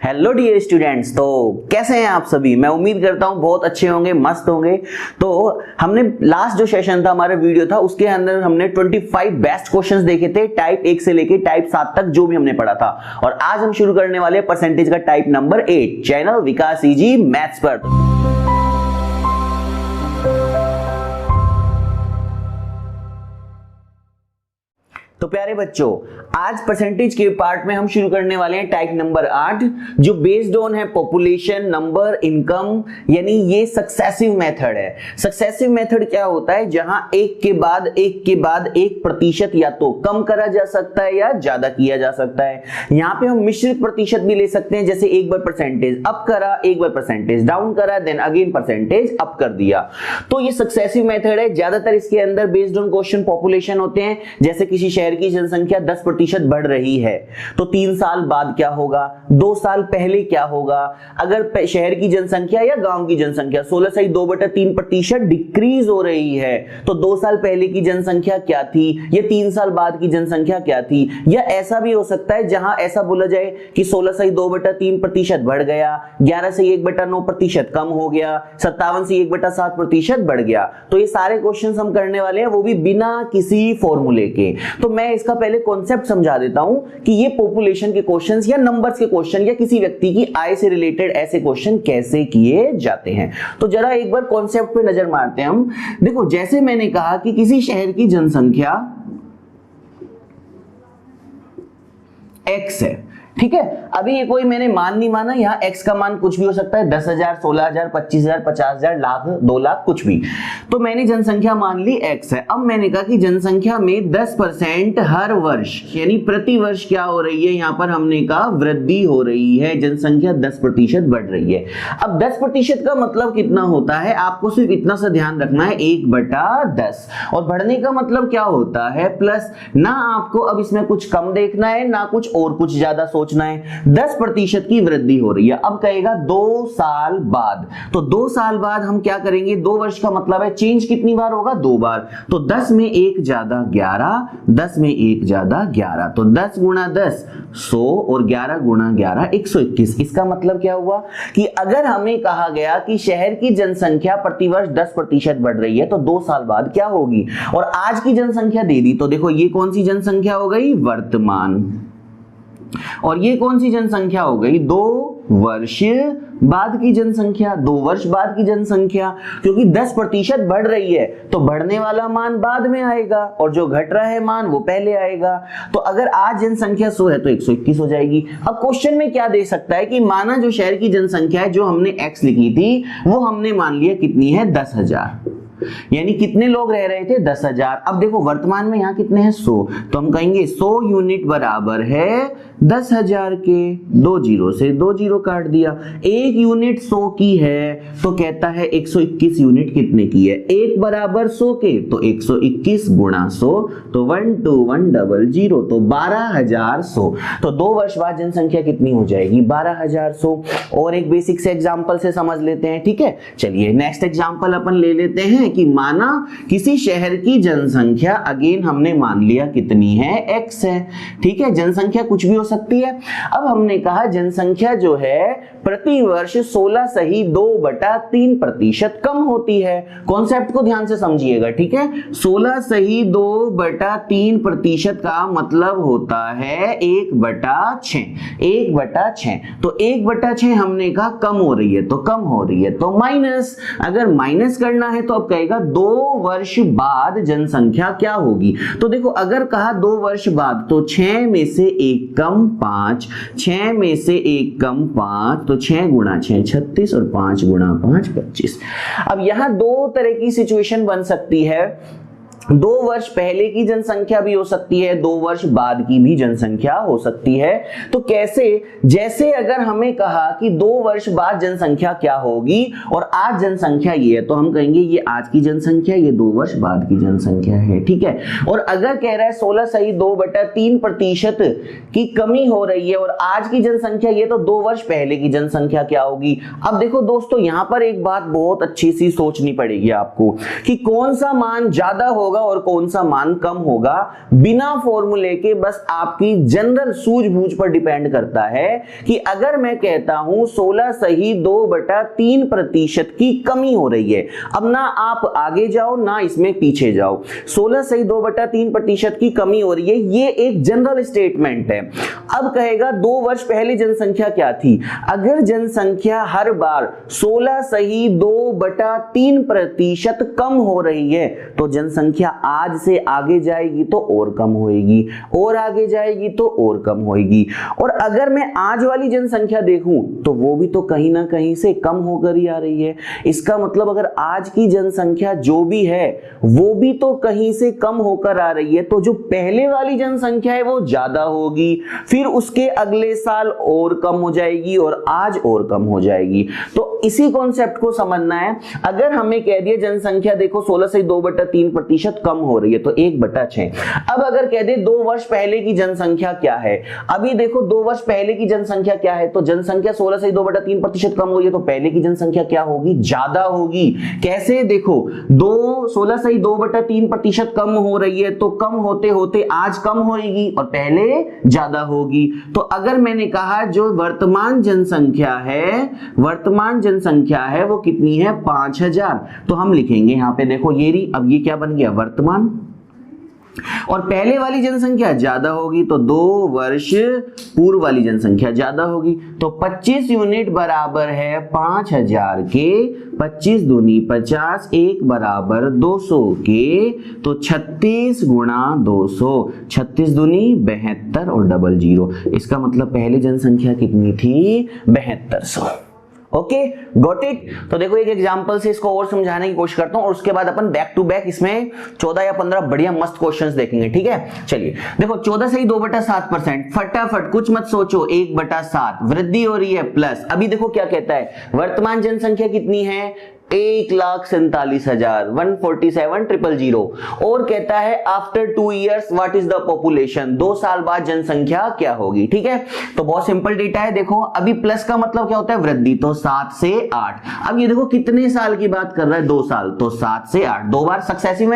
Hello dear students, तो कैसे हैं आप सभी। मैं उम्मीद करता हूं बहुत अच्छे होंगे, मस्त होंगे। तो हमने लास्ट जो सेशन था, हमारा वीडियो था, उसके अंदर हमने 25 बेस्ट क्वेश्चंस देखे थे, टाइप 1 से लेके टाइप 7 तक जो भी हमने पढ़ा था। और आज हम शुरू करने वाले हैं परसेंटेज का टाइप नंबर 8 चैनल विकास इजी मैथ्स पर। तो प्यारे बच्चों, आज परसेंटेज के पार्ट में हम शुरू करने वाले हैं टाइप नंबर 8 जो बेस्ड ऑन है पॉपुलेशन, नंबर, इनकम, यानी ये सक्सेसिव मेथड है। सक्सेसिव मेथड क्या होता है, जहां एक के बाद एक प्रतिशत या तो कम करा जा सकता है या ज्यादा किया जा सकता है। यहां पे हम मिश्रित प्रतिशत भी ले सकते हैं, जैसे एक बार परसेंटेज अप करा, एक बार परसेंटेज डाउन करा, देन अगेन परसेंटेज अप कर दिया। तो ये सक्सेसिव मेथड है। ज्यादातर इसके अंदर बेस्ड ऑन क्वेश्चन पॉपुलेशन होते हैं। जैसे किसी शहर की जनसंख्या 10% बढ़ रही है तो 3 साल बाद क्या होगा, 2 साल पहले क्या होगा। अगर शहर की जनसंख्या या गांव की जनसंख्या 16.3% डिक्रीज हो रही है तो 2 साल पहले की जनसंख्या क्या थी या 3 साल बाद की जनसंख्या क्या थी। या ऐसा भी हो सकता है जहां ऐसा बोला जाए कि 16.2% बढ़ गया, 11 से 1/9% कम हो गया, 57 से 1/7% बढ़ गया। तो ये सारे क्वेश्चंस हम करने वाले हैं, वो भी बिना किसी फॉर्मूले के। तो मैं इसका पहले कॉन्सेप्ट समझा देता हूं कि ये पॉपुलेशन के क्वेश्चंस या नंबर्स के क्वेश्चन या किसी व्यक्ति की आय से रिलेटेड ऐसे क्वेश्चन कैसे किए जाते हैं। तो जरा एक बार कॉन्सेप्ट पे नजर मारते हैं हम। देखो, जैसे मैंने कहा कि किसी शहर की जनसंख्या x है, ठीक है। अभी ये कोई मैंने मान नहीं माना, यहाँ x का मान कुछ भी हो सकता है, 10,000, 16,000, 25,000, 50,000, लाख, 2 लाख, कुछ भी। तो मैंने जनसंख्या मान ली x है। अब मैंने कहा कि जनसंख्या में 10% हर वर्ष यानी प्रति वर्ष क्या हो रही है, यहाँ पर हमने कहा वृद्धि हो रही है, जनसंख्या 10% बढ़ रही है। अब 10% का मतलब कितना होता है, आपको सिर्फ इतना सा ध्यान रखना है, 1/10। और बढ़ने का मतलब क्या होता है, प्लस। ना आपको अब इसमें कुछ कम देखना है ना कुछ और कुछ ज्यादा सोचना है। 10% की वृद्धि हो रही है। अब कहेगा 2 साल बाद, तो 2 साल बाद हम क्या करेंगे, 2 वर्ष का मतलब है चेंज कितनी बार होगा, 2 बार। तो 10 में 1 ज्यादा 11, 10 में 1 ज्यादा 11, तो 10 गुणा 10 100 और 11 गुणा 11 121। इसका मतलब क्या हुआ कि अगर हमें कहा गया कि शहर की जनसंख्या प्रतिवर्ष 10% बढ़ रही है तो 2 साल बाद क्या होगी, और आज की जनसंख्या दे दी, तो देखो ये कौन सी जनसंख्या हो गई, वर्तमान। और ये कौन सी जनसंख्या हो गई, 2 वर्ष बाद की जनसंख्या, 2 वर्ष बाद की जनसंख्या। क्योंकि 10% बढ़ रही है तो बढ़ने वाला मान बाद में आएगा और जो घट रहा है मान वो पहले आएगा। तो अगर आज जनसंख्या 100 है तो 121 हो जाएगी। अब क्वेश्चन में क्या दे सकता है कि माना जो शहर की जनसंख्या है, जो हमने x लिखी थी, वो हमने मान लिया कितनी है, 10,000, यानी कितने लोग रह रहे थे, 10,000। अब देखो वर्तमान में यहां कितने हैं, 100, तो हम कहेंगे 100 यूनिट बराबर है 10,000 के। 2 जीरो से 2 जीरो काट दिया। 1 यूनिट 100 की है तो कहता है 121 यूनिट कितने की है, 1 बराबर 100 के, तो 121 गुणा 100, तो 12100, तो 12,100। तो 2 वर्ष बाद जनसंख्या कितनी हो जाएगी, 12,100। और एक बेसिक से एग्जांपल से समझ लेते हैं, ठीक है। चलिए नेक्स्ट एग्जांपल अपन ले लेते हैं कि माना किसी शहर की जनसंख्या, अगेन हमने मान लिया कितनी है, x है, ठीक है। जनसंख्या कुछ भी हो सकती है। अब हमने कहा जनसंख्या जो है प्रति वर्ष 16 सही 2/3% कम होती है। कॉन्सेप्ट को ध्यान से समझिएगा, ठीक है। 16 सही 2/3% का मतलब होता है 1/6, 1/6। तो 1/6 हमने कहा कम हो रही है, तो कम हो रही है, तो माइनस। अगर माइनस करना है तो अब कहेगा 2 वर्ष बाद जनसंख्या क्या होगी। तो देखो अगर कहा 2 वर्ष बाद, तो 6 में से 1 कम 5, 6 में से 1 कम 5, तो 6 गुणा 6 36 और 5 गुणा 5 25। अब यहां 2 तरह की सिचुएशन बन सकती है। 2 वर्ष पहले की जनसंख्या भी हो सकती है, 2 वर्ष बाद की भी जनसंख्या हो सकती है। तो कैसे, जैसे अगर हमें कहा कि 2 वर्ष बाद जनसंख्या क्या होगी और आज जनसंख्या ये है, तो हम कहेंगे ये आज की जनसंख्या, ये 2 वर्ष बाद की जनसंख्या है, ठीक है। और अगर कह रहा है 16 सही 2/3% की कमी हो रही है और आज की जनसंख्या ये, तो 2 वर्ष पहले की जनसंख्या क्या होगी। अब देखो दोस्तों, यहां पर एक बात बहुत अच्छी सी सोचनी पड़ेगी आपको कि कौन सा मान ज्यादा होगा होगा और कौन सा मान कम होगा, बिना फॉर्मूले के बस आपकी जनरल सूझबूझ पर डिपेंड करता है कि अगर मैं कहता हूं 16 सही 2/3% की कमी हो रही है, अब ना आप आगे जाओ ना इसमें पीछे जाओ, 16 सही 2/3% की कमी हो रही है, ये एक जनरल स्टेटमेंट है। अब कहेगा 2 वर्ष पहले जनसंख्या क्या थी, अगर जनसंख्या हर बार 16 सही 2/3% कम हो रही है तो जनसंख्या आज से आगे जाएगी तो और कम होएगी, और आगे जाएगी तो और कम होएगी। और अगर मैं आज वाली जनसंख्या देखूं तो वो भी तो कहीं ना कहीं से कम होकर ही आ रही है। इसका मतलब अगर आज की जनसंख्या जो भी है वो भी तो कहीं से कम होकर आ रही है, तो जो पहले वाली जनसंख्या है वो ज्यादा होगी, फिर उसके अगले साल और कम हो जाएगी और आज और कम हो जाएगी। तो इसी कॉन्सेप्ट को समझना है। अगर हमें कह दिया जनसंख्या देखो 16 से 2/3% कम हो रही है तो 1/6। अब अगर कह दे 2 वर्ष पहले की जनसंख्या क्या है, अभी देखो 2 वर्ष पहले की जनसंख्या क्या है, तो जनसंख्या 16 से 2/3% कम हो रही है तो पहले की जनसंख्या क्या होगी, ज्यादा होगी। कैसे, देखो 16 से 2/3% कम हो रही है तो कम होते होते आज कम होगी और पहले ज्यादा होगी। तो अगर मैंने कहा जो वर्तमान जनसंख्या है वो कितनी है, 5000, तो हम लिखेंगे यहां पे देखो ये रही, अब ये क्या बन गया, वर्तमान, और पहले वाली जनसंख्या ज्यादा होगी तो 2 वर्ष पूर्व वाली जनसंख्या ज्यादा होगी, तो 25 यूनिट बराबर है 5000 के, 25 दूनी 50, 1 बराबर 200 के, तो 36 गुणा 200, 36 दूनी 72 और 00। इसका मतलब पहले जनसंख्या कितनी थी, 7200। Okay, got it. तो देखो एक एग्जांपल से इसको और समझाने की कोशिश करता हूं और उसके बाद अपन बैक टू बैक इसमें 14 या 15 बढ़िया मस्त क्वेश्चंस देखेंगे, ठीक है। चलिए देखो 14 से ही 2/7%, फटाफट कुछ मत सोचो, 1/7 वृद्धि हो रही है प्लस। अभी देखो क्या कहता है, वर्तमान जनसंख्या कितनी है, 1,47,000, 147,000, और कहता है after 2 years what is the population, 2 साल बाद जनसंख्या क्या होगी, ठीक है। तो बहुत सिंपल डेटा है, देखो अभी प्लस का मतलब क्या होता है, वृद्धि, तो 7 से 8। अब ये देखो कितने साल की बात कर रहा है, 2 साल, तो 7 से 8, 2 बार सक्सेसिव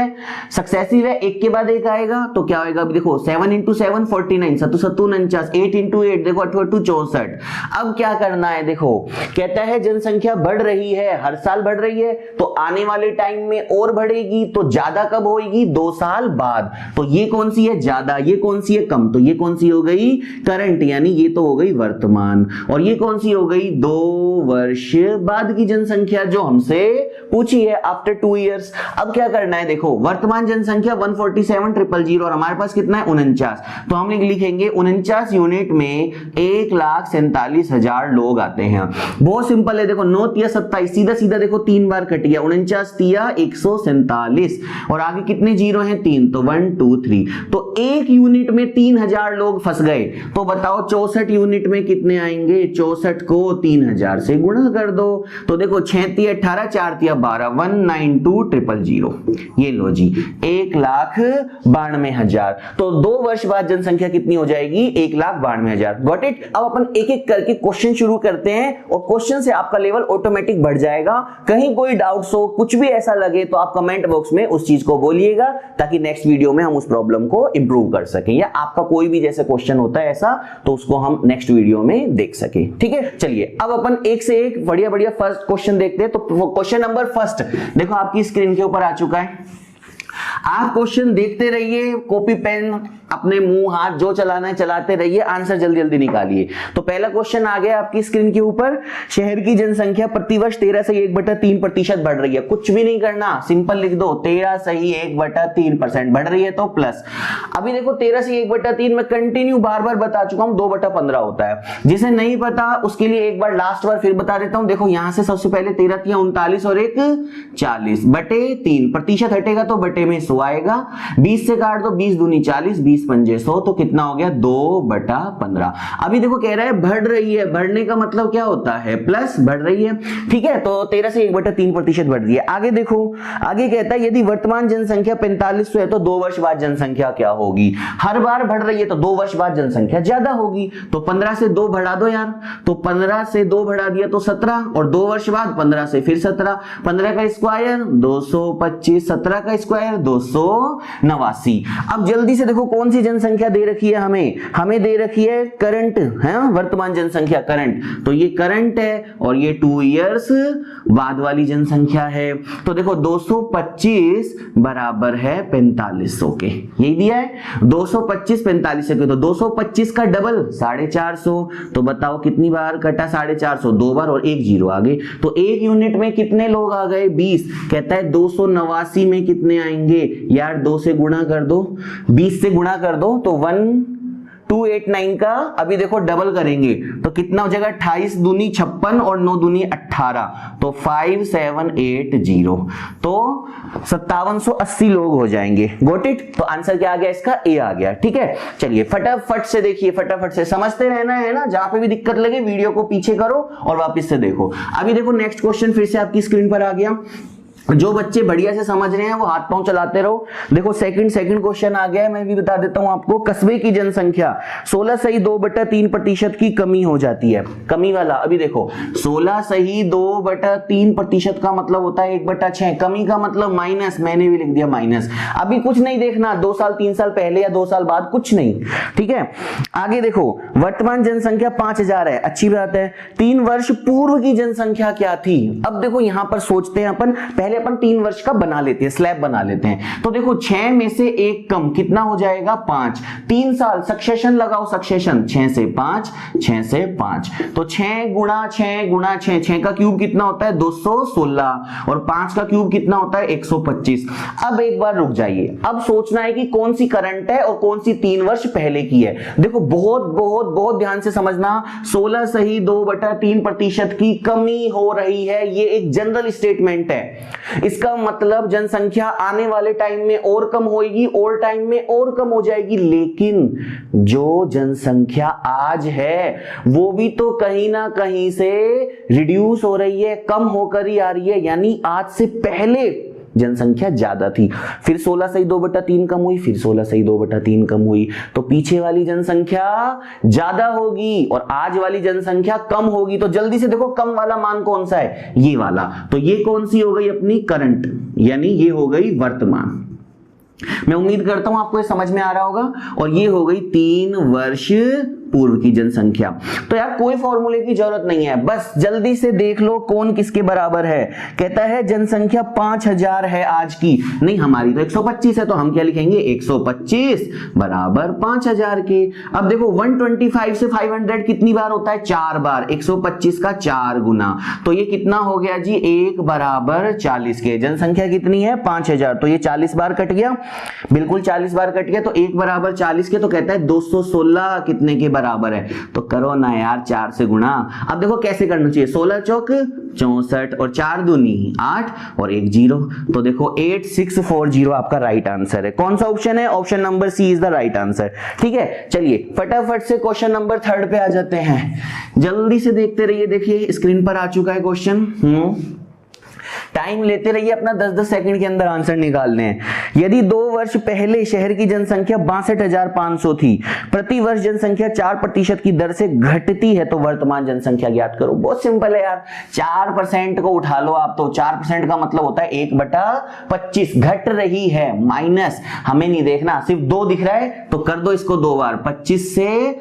है, एक के बाद एक आएगा तो क्या होगा, अभी देखो 7 × 7 49, 7 7 49, 8 × 8 देखो 8 8 64। अब क्या करना है, देखो कहता है जनसंख्या बढ़ रही है, हर साल बढ़ रही है, तो आने वाले टाइम में और बढ़ेगी, तो ज्यादा कब होगी, 2 साल बाद। तो ये कौन सी है ज्यादा, ये कौन सी है कम, तो ये कौन सी हो गई, करंट, यानी ये तो हो गई वर्तमान, और ये कौन सी हो गई, 2 वर्ष बाद की जनसंख्या जो हमसे पूछी है आफ्टर 2 इयर्स। अब क्या करना है, देखो वर्तमान जनसंख्या 147,000 और हमारे पास कितना है 49, तो हम लिखेंगे 49 यूनिट में 1,47,000 लोग आते हैं। बहुत सिंपल है, देखो 9 × 27, सीधा सीधा देखो 3 बार कट गया, 49 × 147, और आगे कितने जीरो हैं, 3, तो 1 2 3, तो 1 यूनिट में 3000 लोग फंस गए। तो बताओ 64 यूनिट में कितने आएंगे, 64 को 3000 से गुणा कर दो, तो देखो 6 × 18, 4 × 12, 192,000। ये लो जी 1,92,000। तो 2 वर्ष बाद जनसंख्या कितनी हो जाएगी, 1,92,000। Got it. अब अपन एक एक करके क्वेश्चन शुरू करते हैं और क्वेश्चन से आपका लेवल ऑटोमेटिक बढ़ जाएगा। कहीं कोई डाउट्स हो, कुछ भी ऐसा लगे तो आप कमेंट बॉक्स में उस चीज को बोलिएगा, ताकि नेक्स्ट वीडियो में हम उस प्रॉब्लम को इंप्रूव कर सकें, या आपका कोई भी जैसे क्वेश्चन होता है ऐसा तो उसको हम नेक्स्ट वीडियो में देख सकें, ठीक है। चलिए अब अपन एक से एक बढ़िया बढ़िया फर्स्ट क्वेश्चन देखते हैं। तो क्वेश्चन नंबर फर्स्ट देखो आपकी स्क्रीन के ऊपर आ चुका है। आप क्वेश्चन देखते रहिए, कॉपी पेन अपने मुंह हाथ जो चलाना है चलाते रहिए, आंसर जल्दी जल्दी निकालिए। तो पहला क्वेश्चन आ गया आपकी स्क्रीन के ऊपर, शहर की जनसंख्या प्रतिवर्ष 13 से 1/3% बढ़ रही है। कुछ भी नहीं करना, सिंपल लिख दो 13 सही 1/3% बढ़ रही है तो प्लस। अभी देखो 13 से 1/3 में कंटिन्यू बार बार बता चुका हूं 2/15 होता है। जिसे नहीं पता उसके लिए एक बार लास्ट बार फिर बता देता हूं। देखो यहां से सबसे पहले 13 × 39 और 1 40 बटे 3, प्रतिशत हटेगा तो बटे में 100 आएगा। 20 से काट दो, 20 दूनी 40, 20 पंजे 100, तो कितना हो गया 2/15। अभी देखो कह रहा है बढ़ रही है, बढ़ने का मतलब क्या होता है, प्लस बढ़ रही है, ठीक है। तो 13 से 1/3% बढ़ रही है। आगे देखो, आगे कहता है यदि वर्तमान जनसंख्या 4500 है तो 2 वर्ष बाद जनसंख्या क्या होगी। हर बार बढ़ रही है तो 2 वर्ष बाद जनसंख्या ज्यादा होगी। तो 15 से 2 बढ़ा दो यार, तो 15 से 2 बढ़ा दिया तो 17, और 2 वर्ष बाद 15 से फिर 17, 15 का स्क्वायर 225, 17 का स्क्वायर 289। अब जल्दी से देखो कौन सी जनसंख्या दे रखी है हमें दे रखी है करंट है, वर्तमान जनसंख्या करंट, तो ये करंट है और ये 2 इयर्स बाद वाली जनसंख्या है। तो देखो 225 बराबर है 4500 के, यही दिया है 225 4500 के, तो 225 का डबल 450, तो बताओ कितनी बार कटा 450, 2 बार और 1 जीरो आगे, तो एक यूनिट में कितने लोग आ गए 20। कहता है 289 में कितने आएंगे यार, 2 से गुणा कर दो, 20 से गुणा कर दो तो 1289 का अभी देखो डबल करेंगे तो कितना हो जाएगा, 28 दूनी 56 और 9 दूनी 18, तो 5780, तो 5780 लोग हो जाएंगे। Got it. तो आंसर क्या आ गया इसका, ए आ गया। ठीक है, चलिए फटाफट से देखिए, फटाफट से समझते रहना है ना, जहां पे भी दिक्कत लगे वीडियो को पीछे करो और वापस से देखो। अभी देखो नेक्स्ट क्वेश्चन फिर से आपकी स्क्रीन पर आ गया। जो बच्चे बढ़िया से समझ रहे हैं वो हाथ पांव चलाते रहो। देखो सेकंड क्वेश्चन आ गया है, मैं भी बता देता हूं आपको। कस्बे की जनसंख्या 16.2/3% की कमी हो जाती है। कमी वाला अभी देखो 16.2/3% का मतलब होता है 1/6, कमी का मतलब माइनस, मैंने भी लिख दिया माइनस। अभी कुछ नहीं देखना 2 साल 3 साल पहले या 2 साल बाद, कुछ नहीं। ठीक है, आगे देखो वर्तमान जनसंख्या 5000 है, अच्छी बात है। 3 वर्ष पूर्व की जनसंख्या क्या थी। अब देखो यहां पर सोचते हैं पहले अपन 3 वर्ष का बना लेते हैं, स्लैब बना लेते हैं। तो देखो 6 में से 1 कम कितना हो जाएगा 5, 3 साल सक्सेशन लगाओ, सक्सेशन 6 से 5, 6 से 5, तो 6 गुणा 6, 6 का क्यूब कितना होता है 216 और 5 का क्यूब कितना होता है 125। अब एक बार रुक जाइए, अब सोचना है कि कौन सी करंट है और कौन सी 3 वर्ष पहले की है। देखो बहुत बहुत बहुत ध्यान से समझना, 16.2/3% की कमी हो रही है, ये एक जनरल स्टेटमेंट है। इसका मतलब जनसंख्या आने वाले टाइम में और कम होगी, और टाइम में और कम हो जाएगी, लेकिन जो जनसंख्या आज है वो भी तो कहीं ना कहीं से रिड्यूस हो रही है, कम होकर ही आ रही है। यानी आज से पहले जनसंख्या ज्यादा थी, फिर 16.2/3 कम हुई, फिर 16.2/3 कम हुई, तो पीछे वाली जनसंख्या ज्यादा होगी और आज वाली जनसंख्या कम होगी। तो जल्दी से देखो कम वाला मान कौन सा है, ये वाला। तो ये कौन सी हो गई अपनी करंट, यानी ये हो गई वर्तमान। मैं उम्मीद करता हूं आपको ये समझ में आ रहा होगा। और ये हो गई 3 वर्ष पूर्व की जनसंख्या। तो यार कोई फॉर्मूले की जरूरत नहीं है, बस जल्दी से देख लो कौन किसके बराबर है। कहता है जनसंख्या 5000 है आज की, नहीं हमारी तो 125 है, तो हम क्या लिखेंगे 125 बराबर 5000 के। अब देखो 125 से 500 कितनी बार होता है 4 बार, 125 का 4 गुना, तो ये कितना हो गया जी 1 बराबर 40 के। जनसंख्या कितनी है 5000, तो ये 40 बार कट गया, बिल्कुल 40 बार कट गया, तो 1 बराबर 40 के। तो कहता है 216 कितने के बराबर है, तो करो ना यार 4 से गुणा। अब देखो कैसे करना चाहिए, 16 चौक 64 और 4 दूनी 8 और 1 जीरो, तो देखो 8640 आपका राइट आंसर है। कौन सा ऑप्शन है, option number C is the right answer. ठीक है, चलिए फटाफट से क्वेश्चन नंबर 3 पे आ जाते हैं, जल्दी से देखते रहिए। देखिए स्क्रीन पर आ चुका है क्वेश्चन, टाइम लेते रहिए अपना, 10-10 सेकंड के अंदर आंसर निकालने हैं। यदि 2 वर्ष पहले शहर की जनसंख्या 62,500 थी, प्रति वर्ष जनसंख्या 4% की दर से घटती है, तो वर्तमान जनसंख्या ज्ञात करो। बहुत सिंपल है यार, 4% को उठा लो आप, तो 4% का मतलब होता है 1/25, घट रही है, माइनस हमें नहीं देखना, सिर्फ 2 दिख रहा है तो कर दो इसको 2 बार, 25 से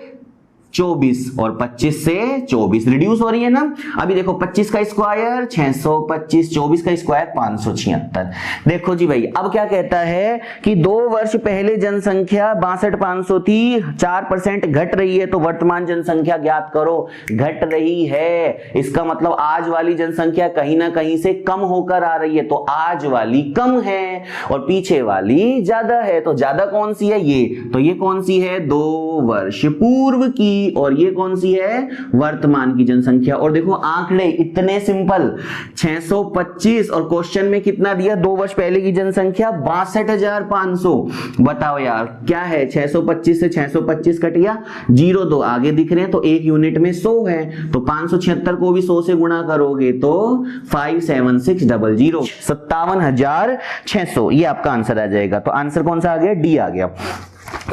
24 और 25 से 24 रिड्यूस हो रही है ना। अभी देखो 25 का स्क्वायर 625, 24 का स्क्वायर 576। देखो जी भाई, अब क्या कहता है कि 2 वर्ष पहले जनसंख्या 62,500 थी, 4% घट रही है, तो वर्तमान जनसंख्या ज्ञात करो। घट रही है, इसका मतलब आज वाली जनसंख्या कहीं ना कहीं से कम होकर आ रही है, तो आज वाली कम है और पीछे वाली ज्यादा है। तो ज्यादा कौन सी है, ये, तो ये कौन सी है 2 वर्ष पूर्व की, और ये कौन सी है वर्तमान की जनसंख्या। और देखो आंकड़े इतने सिंपल, 625 और क्वेश्चन में कितना दिया 2 वर्ष पहले की जनसंख्या 62,500। बताओ यार क्या है, 625 से 625 कट गया, 0 2 आगे दिख रहे हैं, तो 1 यूनिट में 100 है, तो 576 को भी 100 से गुणा करोगे तो 57600, 57,600, ये आपका आंसर आ जाएगा। तो आंसर कौन सा आ गया, डी आ गया।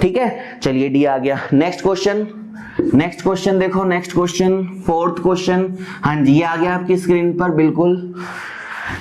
ठीक है, चलिए डी आ गया। नेक्स्ट क्वेश्चन देखो, नेक्स्ट क्वेश्चन 4th क्वेश्चन, हाँ जी ये आ गया आपकी स्क्रीन पर बिल्कुल।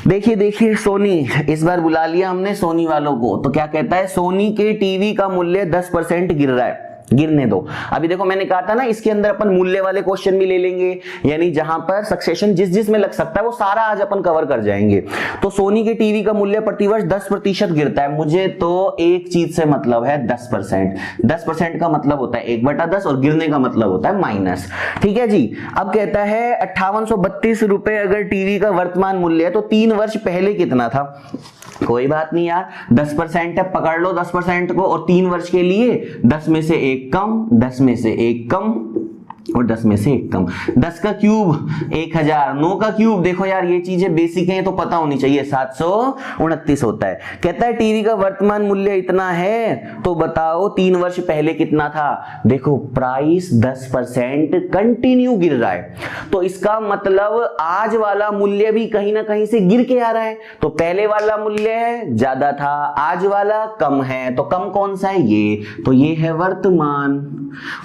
देखिए देखिए सोनी, इस बार बुला लिया हमने सोनी वालों को। तो क्या कहता है, सोनी के टीवी का मूल्य 10% गिर रहा है। गिरने दो। अभी देखो मैंने कहा था ना, इसके अंदर अपन मूल्य वाले क्वेश्चन भी ले लेंगे, यानी जहां पर सक्सेशन जिस जिस में लग सकता है वो सारा आज अपन कवर कर जाएंगे। तो सोनी के टीवी का मूल्य प्रतिवर्ष 10% गिरता है। मुझे तो एक चीज से मतलब है 10%। 10% का मतलब होता है 1/10 और गिरने का मतलब होता है माइनस। ठीक है जी। अब कहता है 5832 रुपए अगर टीवी का वर्तमान मूल्य है तो 3 वर्ष पहले कितना था। कोई बात नहीं यार, 10% है, पकड़ लो 10% को, और 3 वर्ष के लिए 10 में से 1 कम, 10 में से 1 कम और 10 में से 1 कम। 10 का क्यूब 1000, 9 का क्यूब, देखो यार ये चीजें बेसिक हैं तो पता होनी चाहिए, 729 होता है। कहता है टीवी का वर्तमान मूल्य इतना है तो बताओ 3 वर्ष पहले कितना था। देखो प्राइस 10% कंटिन्यू गिर रहा है, तो इसका मतलब आज वाला मूल्य भी कहीं ना कहीं से गिर के आ रहा है। तो पहले वाला मूल्य ज्यादा था, आज वाला कम है, तो कम कौन सा है, ये, तो ये है वर्तमान।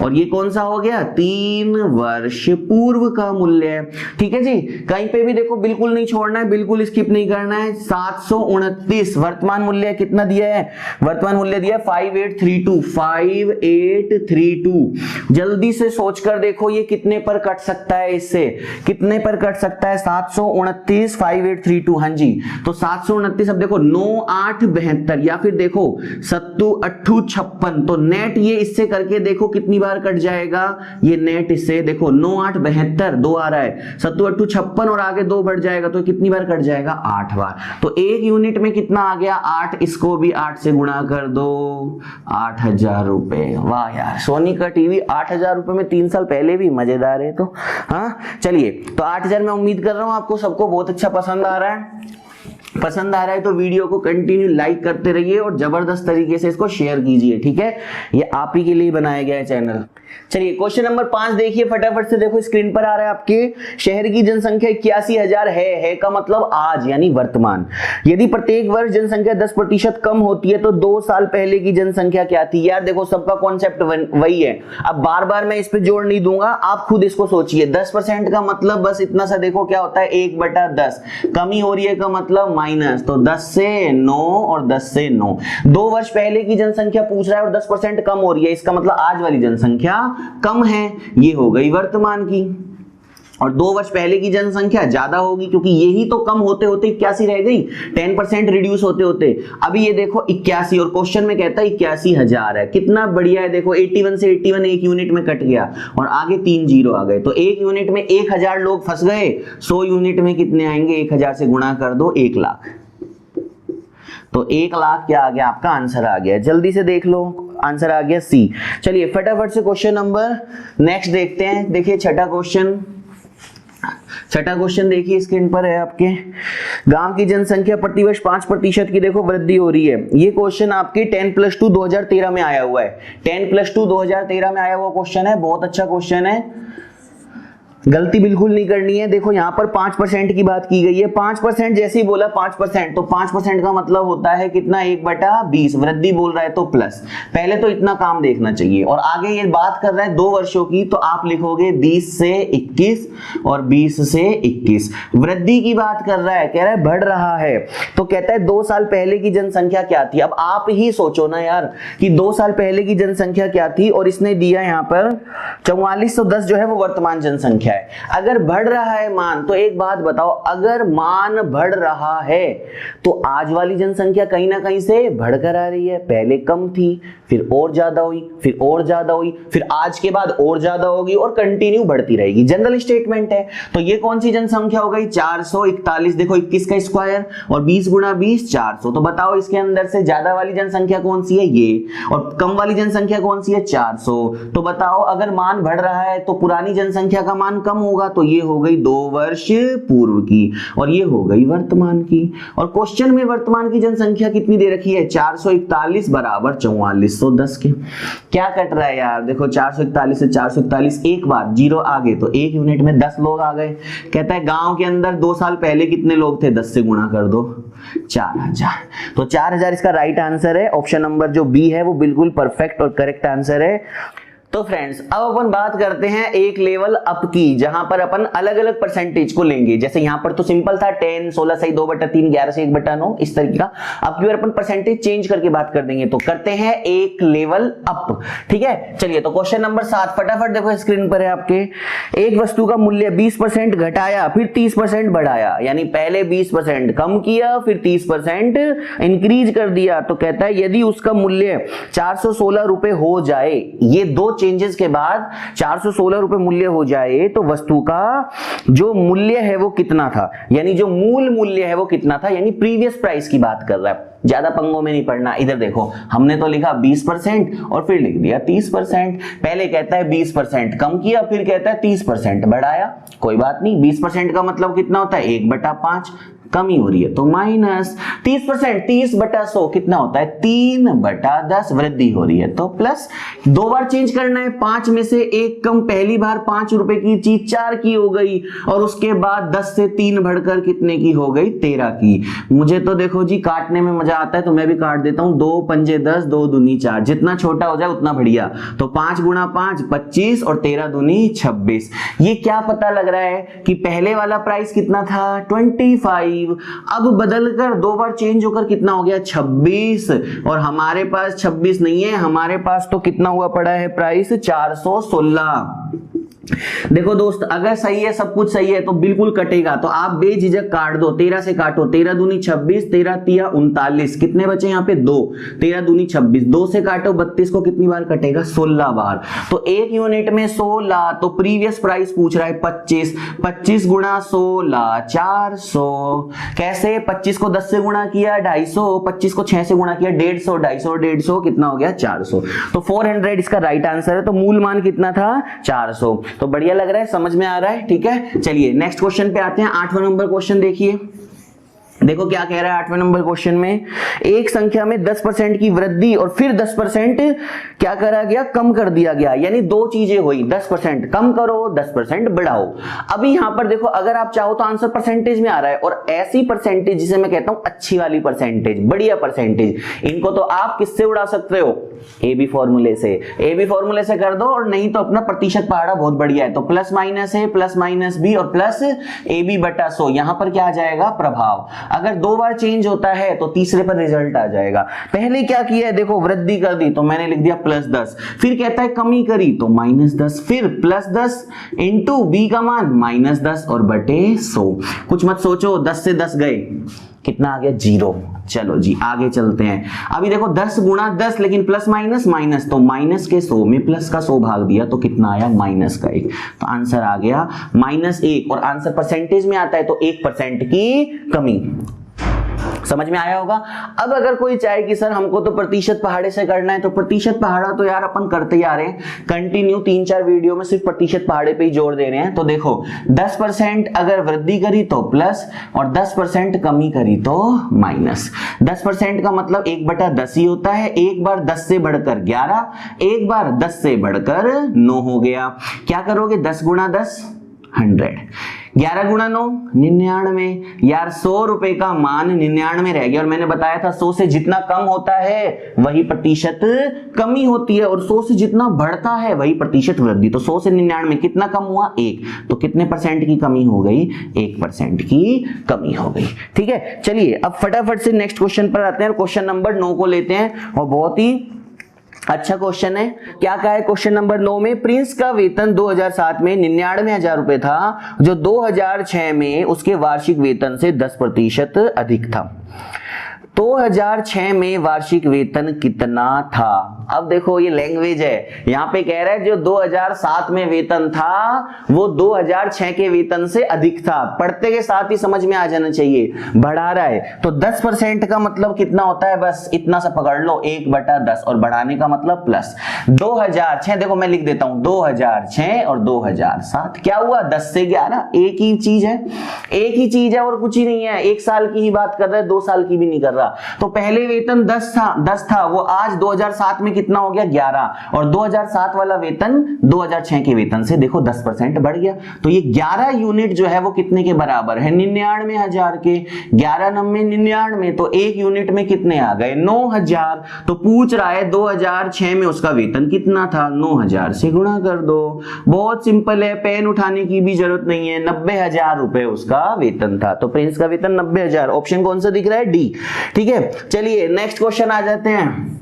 और ये कौन सा हो गया, 3 वर्ष पूर्व का मूल्य। ठीक है जी। कहीं पे भी देखो बिल्कुल नहीं छोड़ना है, बिल्कुल स्किप नहीं करना है। 729 वर्तमान मूल्य कितना दिया है, वर्तमान मूल्य दिया है 5832, 5832। जल्दी से सोचकर देखो ये कितने पर कट सकता है, इससे कितने पर कट सकता है, 729 5832। हाँ जी, तो 729, अब देखो 9 8 72 या फिर देखो 7 8 56, तो नेट ये इससे करके देखो कितनी बार कट जाएगा, ये नेट इससे देखो 9 8 72, 2 आ रहा है, 7 8 56 और आगे 2 बढ़ जाएगा, तो कितनी बार कट जाएगा, 8 बार। तो एक यूनिट में कितना आ गया, 8, इसको भी 8 से गुणा कर दो, 8000 रुपए। वाह यार, सोनी का टीवी 8000 रुपए में 3 साल पहले भी, मजेदार है। तो हाँ चलिए, तो 8000 मैं उम्मीद कर रहा हूं आपको सबको बहुत अच्छा पसंद आ रहा है। पसंद आ रहा है तो वीडियो को कंटिन्यू लाइक करते रहिए और जबरदस्त तरीके से इसको शेयर कीजिए। ठीक है, ये आप ही के लिए बनाया गया है चैनल। चलिए क्वेश्चन नंबर 5 देखिए फटाफट से, देखो स्क्रीन पर आ रहा है आपके। शहर की जनसंख्या 81,000 है का मतलब आज यानी वर्तमान। यदि प्रत्येक वर्ष जनसंख्या 10% कम होती है तो 2 साल पहले की जनसंख्या क्या थी। यार देखो सबका कॉन्सेप्ट वही है, अब बार बार मैं इस पे जोड़ नहीं दूंगा, आप खुद इसको सोचिए। 10% का मतलब बस इतना सा देखो क्या होता है, 1/10। कमी हो रही है का मतलब माइनस, तो 10 से 9 और 10 से 9। 2 वर्ष पहले की जनसंख्या पूछ रहा है और 10% कम हो रही है, इसका मतलब आज वाली जनसंख्या कम है, ये हो गई वर्तमान की। और 2 वर्ष पहले की जनसंख्या ज्यादा होगी क्योंकि यही तो कम होते होते 81 रह गई, 10% रिड्यूस होते होते। अभी ये देखो 81, और क्वेश्चन में कहता है 81,000 है। कितना बढ़िया है, देखो 81 से 81 एक यूनिट में कट गया और आगे 3 जीरो आ गए, तो एक यूनिट में 1000 लोग फंस गए। 100 यूनिट में कितने आएंगे, 1000 से गुणा कर दो, 1 लाख। तो 1 लाख क्या आ गया, आपका आंसर आ गया। जल्दी से देख लो, आंसर आ गया सी। चलिए फटाफट से क्वेश्चन नंबर नेक्स्ट देखते हैं। देखिए छठा क्वेश्चन देखिए स्क्रीन पर है आपके। गांव की जनसंख्या प्रतिवर्ष 5% की देखो वृद्धि हो रही है। ये क्वेश्चन आपके 10+2 2013 में आया हुआ है। 10+2 2013 में आया हुआ क्वेश्चन है, बहुत अच्छा क्वेश्चन है, गलती बिल्कुल नहीं करनी है। देखो यहाँ पर 5% की बात की गई है, 5% जैसे ही बोला 5%, तो 5% का मतलब होता है कितना, 1/20। वृद्धि बोल रहा है तो प्लस, पहले तो इतना काम देखना चाहिए। और आगे ये बात कर रहा है 2 वर्षों की, तो आप लिखोगे 20 से 21 और 20 से 21। वृद्धि की बात कर रहा है, कह रहा है बढ़ रहा है, तो कहता है 2 साल पहले की जनसंख्या क्या थी। अब आप ही सोचो ना यार कि 2 साल पहले की जनसंख्या क्या थी, और इसने दिया यहाँ पर 4410 जो है वो वर्तमान जनसंख्या है। अगर बढ़ रहा है मान, तो एक बात बताओ, अगर मान बढ़ रहा है तो आज वाली जनसंख्या कहीं ना कहीं से बढ़कर आ रही है। पहले कम थी, फिर और ज्यादा हुई, फिर और ज्यादा हुई, फिर आज के बाद और ज्यादा होगी और कंटिन्यू बढ़ती रहेगी। जनरल स्टेटमेंट है। तो ये कौन सी जनसंख्या हो गई, 441। देखो 21 का स्क्वायर और 20 गुणा 20 400। तो बताओ इसके अंदर से ज्यादा वाली जनसंख्या कौन सी है, ये, और कम वाली जनसंख्या कौन सी है, 400। तो बताओ अगर मान बढ़ रहा है तो पुरानी जनसंख्या का मान कम होगा, तो ये हो गई 2 वर्ष पूर्व की और ये हो गई वर्तमान की। और क्वेश्चन में वर्तमान की जनसंख्या कितनी दे रखी है, 441 बराबर 4410 के। क्या कट रहा है यार, देखो 441 से 441, एक बार जीरो आगे, तो एक यूनिट में 10 लोग आ गए। कहता है गांव के अंदर 2 साल पहले कितने लोग थे, 10 से गुणा कर दो, 4000। तो 4000 इसका राइट आंसर है। ऑप्शन नंबर जो बी है वो बिल्कुल परफेक्ट और करेक्ट आंसर है। तो फ्रेंड्स अब अपन बात करते हैं एक लेवल अप की, जहां पर अपन अलग अलग परसेंटेज को लेंगे। जैसे यहां पर तो सिंपल था 10, 16 से 2/3, 11 से 1/9 इस तरीके का। अब की बार अपन परसेंटेज चेंज करके बात कर देंगे। तो करते हैं एक लेवल अप, ठीक है। चलिए तो क्वेश्चन नंबर 7 फटाफट देखो स्क्रीन पर है आपके। एक वस्तु का मूल्य 20% घटाया फिर 30% बढ़ाया, यानी पहले 20% कम किया फिर 30% इंक्रीज कर दिया। तो कहता है यदि उसका मूल्य 416 रुपए हो जाए, ये दो चेंजेस के बाद 416 रुपए मूल्य हो जाए, तो वस्तु का जो मूल्य है वो कितना था, यानी जो मूल मूल्य है वो कितना था, यानी प्रीवियस प्राइस की बात कर रहा है। ज्यादा पंगों में नहीं पड़ना। इधर देखो हमने तो लिखा 20% और फिर लिख दिया 30%। पहले कहता है 20% कम किया, फिर कहता है 30% बढ़ाया। कोई बात नहीं, 20% का मतलब कितना होता है 1/5, कमी हो रही है तो माइनस। 30%, 30/100 कितना होता है 3/10, वृद्धि हो रही है तो प्लस। दो बार चेंज करना है, 5 में से एक कम, पहली बार 5 रुपए की चीज 4 की हो गई, और उसके बाद 10 से 3 बढ़कर कितने की हो गई 13 की। मुझे तो देखो जी काटने में मजा आता है तो मैं भी काट देता हूं। 2 पंजे 10, 2 दूनी 4, जितना छोटा हो जाए उतना बढ़िया। तो 5 गुणा 5 25 और 13 दूनी 26। ये क्या पता लग रहा है कि पहले वाला प्राइस कितना था 25, अब बदलकर दो बार चेंज होकर कितना हो गया 26, और हमारे पास 26 नहीं है, हमारे पास तो कितना हुआ पड़ा है प्राइस 416। देखो दोस्त अगर सही है, सब कुछ सही है तो बिल्कुल कटेगा, तो आप बेझिझक काट दो। 13 से काटो, 13 दूनी 26, 13 तिया 39, कितने बचे यहाँ पे 2, 13 दूनी 26, 2 से काटो 32 को कितनी बार कटेगा 16 बार। तो एक यूनिट में 16, तो प्रीवियस प्राइस पूछ रहा है 25, 25 गुणा 16 400। कैसे 25 को 10 से गुणा किया 250, 25 को 6 से गुणा किया 150, 250 150 कितना हो गया 400। तो 400 इसका राइट आंसर है। तो मूल मान कितना था 400। तो बढ़िया लग रहा है, समझ में आ रहा है, ठीक है। चलिए नेक्स्ट क्वेश्चन पे आते हैं। 8वां नंबर क्वेश्चन देखिए। देखो क्या कह रहा है 8वें नंबर क्वेश्चन में। एक संख्या में 10% की वृद्धि और फिर 10% क्या करा गया कम कर दिया गया, यानी दो चीजें हुई, 10% कम करो 10% बढ़ाओ। अभी यहां पर देखो अगर आप चाहो तो आंसर परसेंटेज में आ रहा है, और ऐसी परसेंटेज जिसे मैं कहता हूं अच्छी वाली परसेंटेज, बढ़िया परसेंटेज, इनको तो आप किससे उड़ा सकते हो ए बी फॉर्मूले से। ए बी फॉर्मूले से कर दो, और नहीं तो अपना प्रतिशत पहाड़ा बहुत बढ़िया है। तो प्लस माइनस है, प्लस माइनस बी और प्लस ए बी बटा 100। यहां पर क्या आ जाएगा प्रभाव। अगर दो बार चेंज होता है तो तीसरे पर रिजल्ट आ जाएगा। पहले क्या किया है देखो, वृद्धि कर दी तो मैंने लिख दिया +10, फिर कहता है कमी करी तो -10, फिर +10 इंटू बी का मान -10 और बटे 100। कुछ मत सोचो, 10 से 10 गए, कितना आ गया 0। चलो जी आगे चलते हैं। अभी देखो 10 गुणा 10, लेकिन प्लस माइनस माइनस, तो माइनस के 100 में प्लस का 100 भाग दिया तो कितना आया -1। तो आंसर आ गया -1, और आंसर परसेंटेज में आता है तो 1% की कमी। समझ में आया होगा। अब अगर कोई चाहे कि सर हमको तो प्रतिशत पहाड़े से करना है, तो प्रतिशत पहाड़ा तो यार अपन करते ही आ रहे हैं कंटिन्यू, 3-4 वीडियो में सिर्फ प्रतिशत पहाड़े पे ही जोर दे रहे हैं। तो देखो 10% अगर वृद्धि करी तो प्लस, और 10% कमी करी तो माइनस। 10% का मतलब 1/10 ही होता है। एक बार 10 से बढ़कर 11, एक बार 10 से बढ़कर 9 हो गया। क्या करोगे 10 गुणा 10 100, 11 गुणा 9 99। यार 100 रुपए का मान 99 रह गया, और मैंने बताया था 100 से जितना कम होता है वही प्रतिशत कमी होती है, और 100 से जितना बढ़ता है वही प्रतिशत वृद्धि। तो 100 से 99 कितना कम हुआ 1, तो कितने परसेंट की कमी हो गई 1% की कमी हो गई। ठीक है, चलिए अब फटाफट से नेक्स्ट क्वेश्चन पर आते हैं। क्वेश्चन नंबर 9 को लेते हैं, और बहुत ही अच्छा क्वेश्चन है। क्या कहा है क्वेश्चन नंबर 9 में, प्रिंस का वेतन 2007 में 99,000 रुपए था, जो 2006 में उसके वार्षिक वेतन से 10% अधिक था। 2006 में वार्षिक वेतन कितना था? अब देखो ये लैंग्वेज है, यहां पे कह रहा है जो 2007 में वेतन था वो 2006 के वेतन से अधिक था। पढ़ते के साथ ही समझ में आ जाना चाहिए, बढ़ा रहा है तो 10% का मतलब कितना होता है, बस इतना सा पकड़ लो 1/10, और बढ़ाने का मतलब प्लस। 2006 देखो मैं लिख देता हूं 2006 और 2007 क्या हुआ 10 से 11 एक ही चीज है। एक ही चीज है और कुछ ही नहीं है, 1 साल की ही बात कर रहा है, 2 साल की भी नहीं कर रहा। तो पहले वेतन 10 था, वो आज 2007 में कितना हो गया 11, और 2007 वाला वेतन 2006 के वेतन से देखो 10% बढ़ गया। तो ये 11 यूनिट जो है वो कितने के बराबर है, 99,000 के। 11 9 99, तो एक यूनिट में कितने आ गए 9,000। तो पूछ रहा है 2006 में उसका वेतन कितना था, 9,000 से गुणा कर दो। बहुत सिंपल है, पेन उठाने की भी जरूरत नहीं है, 90,000 रुपए उसका वेतन था। तो प्रिंस का वेतन 90,000, ऑप्शन कौन सा दिख रहा है, डी। ठीक है, चलिए नेक्स्ट क्वेश्चन आ जाते हैं।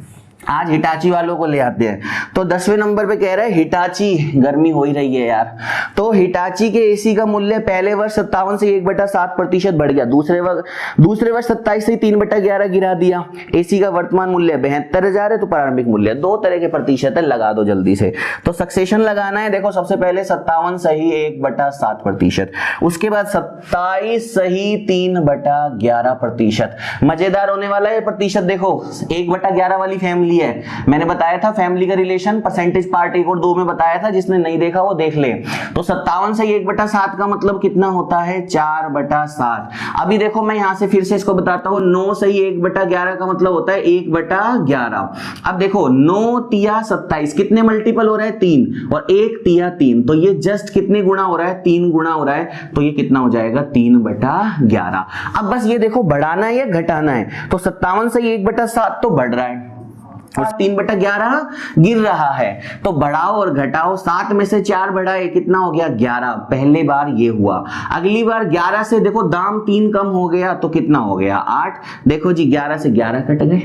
आज हिटाची वालों को ले आते हैं। तो 10वें नंबर पे कह रहा है हिटाची, गर्मी हो ही रही है यार, तो हिटाची के एसी का मूल्य पहले वर्ष 57 से 1/7% बढ़ गया, दूसरे वर्ष 27 से 3/11 गिरा दिया। एसी का वर्तमान मूल्य 72,000 है, तो प्रारंभिक मूल्य 2 तरह के प्रतिशत है, लगा दो जल्दी से। तो सक्सेशन लगाना है, देखो सबसे पहले 57 सही 1/7%, उसके बाद 27 सही 3/11%। मजेदार होने वाला है प्रतिशत, देखो 1/11 वाली फैमिली है, मैंने बताया था फैमिली का रिलेशन परसेंटेज पार्ट 1 और 2 में बताया था, जिसने नहीं देखा वो देख ले। तो 57 से 1/7 का मतलब कितना होता है 4/7। अभी देखो मैं यहां से फिर से इसको बताता हूं, 9 सही 1/11 का मतलब होता है 1/11। अब देखो 9 तिया 27, कितने मल्टीपल हो रहा है 3, और 1 तिया 3, तो ये जस्ट कितने गुना हो रहा है 3 गुना हो रहा है, तो ये कितना हो जाएगा 3/11। अब बस ये देखो बढ़ाना है या घटाना है, तो 57 से 1/7 तो बढ़ रहा है और 3/11 गिर रहा है, तो बढ़ाओ और घटाओ, 7 में से 4 बढ़ाए कितना हो गया 11, पहले बार ये हुआ। अगली बार 11 से देखो दाम 3 कम हो गया, तो कितना हो गया 8। देखो जी 11 से 11 कट गए,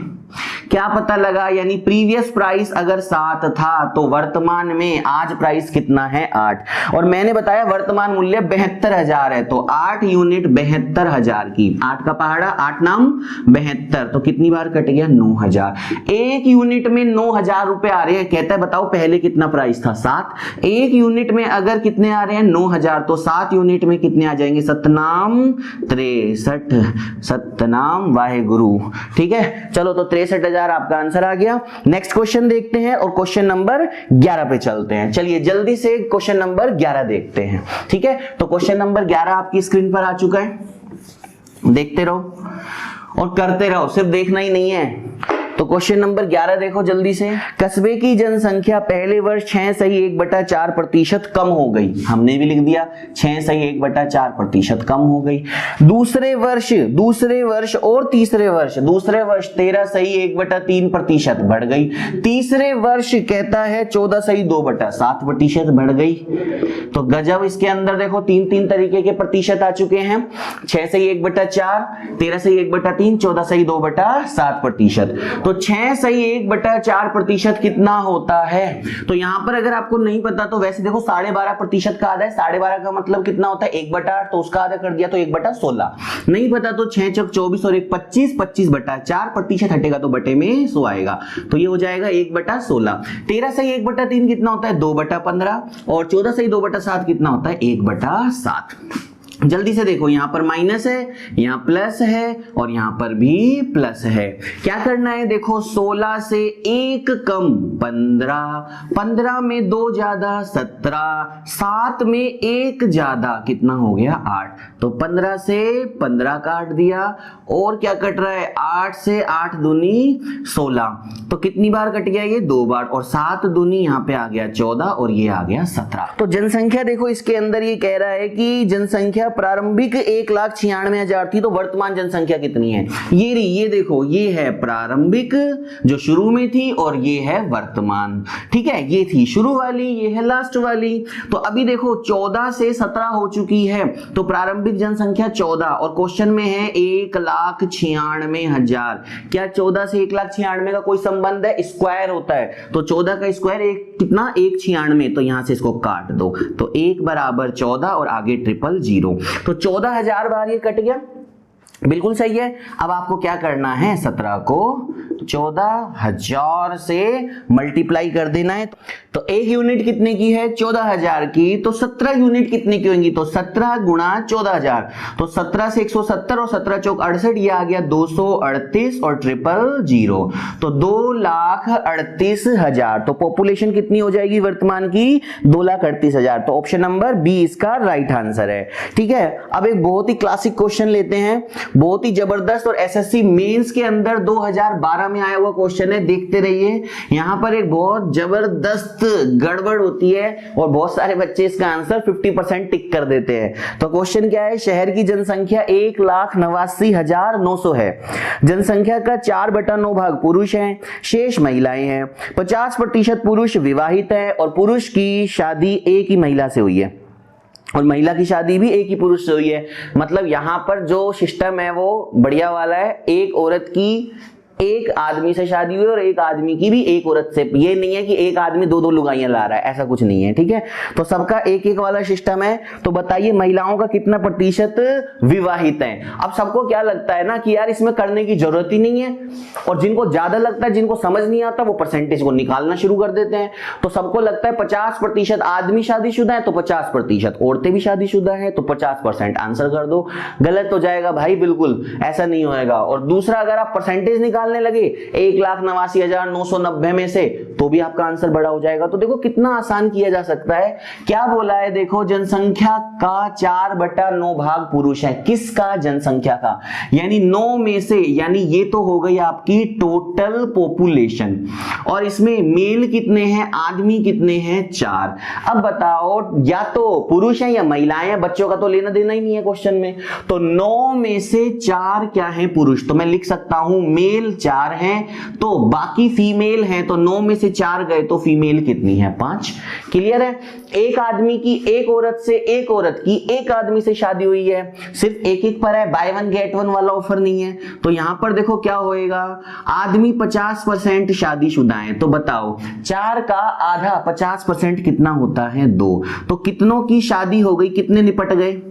क्या पता लगा, यानी प्रीवियस प्राइस अगर 7 था तो वर्तमान में आज प्राइस कितना है 8, और मैंने बताया वर्तमान मूल्य 72,000 है, तो 8 यूनिट 72,000 की, 8 का पहाड़ा 8 नाम 72, तो कितनी बार कट गया 9,000। एक यूनिट में 9,000 रुपए आ रहे हैं, कहता है बताओ पहले कितना प्राइस था 7, एक यूनिट में अगर कितने आ रहे हैं 9,000, तो 7 यूनिट में कितने आ जाएंगे, सतनाम 63, सतनाम वाहेगुरु। ठीक है, चलो तो 63,000 आपका आंसर आ गया। नेक्स्ट क्वेश्चन देखते हैं और क्वेश्चन नंबर 11 पे चलते हैं। चलिए जल्दी से क्वेश्चन नंबर 11 देखते हैं। ठीक है, तो क्वेश्चन नंबर 11 आपकी स्क्रीन पर आ चुका है, देखते रहो और करते रहो, सिर्फ देखना ही नहीं है। तो क्वेश्चन नंबर 11 देखो जल्दी से। कस्बे की जनसंख्या पहले वर्ष 6 सही 1/4% कम हो गई, हमने भी लिख दिया 6 सही 1/4% कम हो गई। दूसरे वर्ष और तीसरे वर्ष, दूसरे वर्ष 13 सही 1/3% बढ़ गई। तीसरे वर्ष कहता है 14 सही 2/7% बढ़ गई। तो गजब, इसके अंदर देखो 3 तरीके के प्रतिशत आ चुके हैं, 6 सही 1/4, 13 सही 1/3, 14 सही 2/7%। तो 6 सही 1/4% कितना होता है, तो यहां पर अगर आपको नहीं पता तो वैसे देखो 12.5% का आधा है, 12.5 का मतलब कितना होता है 1/8, तो उसका आधा कर दिया तो 1/16। नहीं पता तो 6 चौक 24 और 1 25, 25/4% हटेगा तो बटे में 100 आएगा, तो ये हो जाएगा 1/16। 13 सही 1/3 कितना होता है 2/15, और 14 सही 2/7 कितना होता है 1/7। जल्दी से देखो, यहां पर माइनस है, यहां प्लस है और यहां पर भी प्लस है। क्या करना है, देखो 16 से 1 कम 15, 15 में 2 ज्यादा 17, 7 में 1 ज्यादा कितना हो गया 8, तो 15 से 15 काट दिया, और क्या कट रहा है 8 से 8 दूनी 16, तो कितनी बार कट गया ये 2 बार, और 7 दूनी यहाँ पे आ गया 14 और ये आ गया 17। तो जनसंख्या देखो इसके अंदर ये कह रहा है कि जनसंख्या प्रारंभिक 1,96,000 थी, तो वर्तमान जनसंख्या कितनी है, ये रही, ये देखो ये है प्रारंभिक जो शुरू में थी और ये है वर्तमान। ठीक है, ये थी शुरू वाली, ये है लास्ट वाली। तो अभी देखो 14 से 17 हो चुकी है, तो प्रारंभिक जनसंख्या 14, और क्वेश्चन में है 1,96,000। क्या 14 से 1,96,000 का कोई संबंध है, स्क्वायर होता है, तो 14 का स्क्वायर कितना 1,96, तो यहां से इसको काट दो, तो 1 = 14 और आगे 000, तो 14,000 बार ये कट गया। बिल्कुल सही है। अब आपको क्या करना है, 17 को 14,000 से मल्टीप्लाई कर देना है। तो एक यूनिट कितने की है, 14,000 की, तो 17 यूनिट कितने की होंगी, तो 17 गुणा 14,000, तो 17 से 170 और 17 चौक 68, ये आ गया 238 और 000, तो 2,38,000। तो पॉपुलेशन कितनी हो जाएगी वर्तमान की, 2,38,000। तो ऑप्शन नंबर बी इसका राइट आंसर है। ठीक है, अब एक बहुत ही क्लासिक क्वेश्चन लेते हैं, बहुत ही जबरदस्त, और एसएससी मेंस के अंदर 2012 में आया हुआ क्वेश्चन है, देखते रहिए। यहां पर एक बहुत जबरदस्त गड़बड़ होती है और बहुत सारे बच्चे इसका आंसर 50% टिक कर देते हैं। तो क्वेश्चन क्या है, शहर की जनसंख्या 1,89,900 है, जनसंख्या का 4/9 भाग पुरुष हैं, शेष महिलाएं हैं, 50% पुरुष विवाहित है और पुरुष की शादी एक ही महिला से हुई है और महिला की शादी भी एक ही पुरुष से हुई है। मतलब यहां पर जो सिस्टम है वो बढ़िया वाला है, एक औरत की एक आदमी से शादी हुई और एक आदमी की भी एक औरत से, ये नहीं है कि एक आदमी दो लुगाइयां ला रहा है, ऐसा कुछ नहीं है। ठीक है, तो सबका एक एक वाला सिस्टम है। तो बताइए महिलाओं का कितना प्रतिशत विवाहित है। अब सबको क्या लगता है ना कि यार इसमें करने की जरूरत ही नहीं है, और जिनको ज्यादा लगता है, जिनको समझ नहीं आता, वो परसेंटेज को निकालना शुरू कर देते हैं। तो सबको लगता है 50% आदमी शादीशुदा है तो 50% औरतें भी शादीशुदा है, तो 50% आंसर कर दो। गलत हो जाएगा भाई, बिल्कुल ऐसा नहीं होएगा। और दूसरा, अगर आप परसेंटेज निकालने लगे 1,89,990 में से, तो भी आपका आंसर बड़ा हो जाएगा। तो देखो कितना आसान किया जा सकता है। क्या बोला है, देखो जनसंख्या का 4/9 भाग पुरुष है, किसका, जनसंख्या का, यानी 9 में से, यानी ये तो हो गई आपकी टोटल पॉपुलेशन, और इसमें मेल कितने हैं, आदमी कितने हैं, 4। अब बताओ या तो पुरुष है या महिलाएं हैं, बच्चों का तो लेना देना ही नहीं है क्वेश्चन में। तो 9 में से 4 क्या है, पुरुष, तो मैं लिख सकता हूं मेल 4 हैं, तो बाकी फीमेल हैं, तो 9 में से 4 गए तो फीमेल कितनी है, 5। क्लियर है। एक आदमी की एक औरत से, एक औरत की एक आदमी से शादी हुई है, सिर्फ एक एक पर है, बाय वन गेट वन वाला ऑफर नहीं है। तो यहां पर देखो क्या होएगा, आदमी 50% शादीशुदा है, तो बताओ 4 का आधा 50% कितना होता है, 2। तो कितनों की शादी हो गई, कितने निपट गए,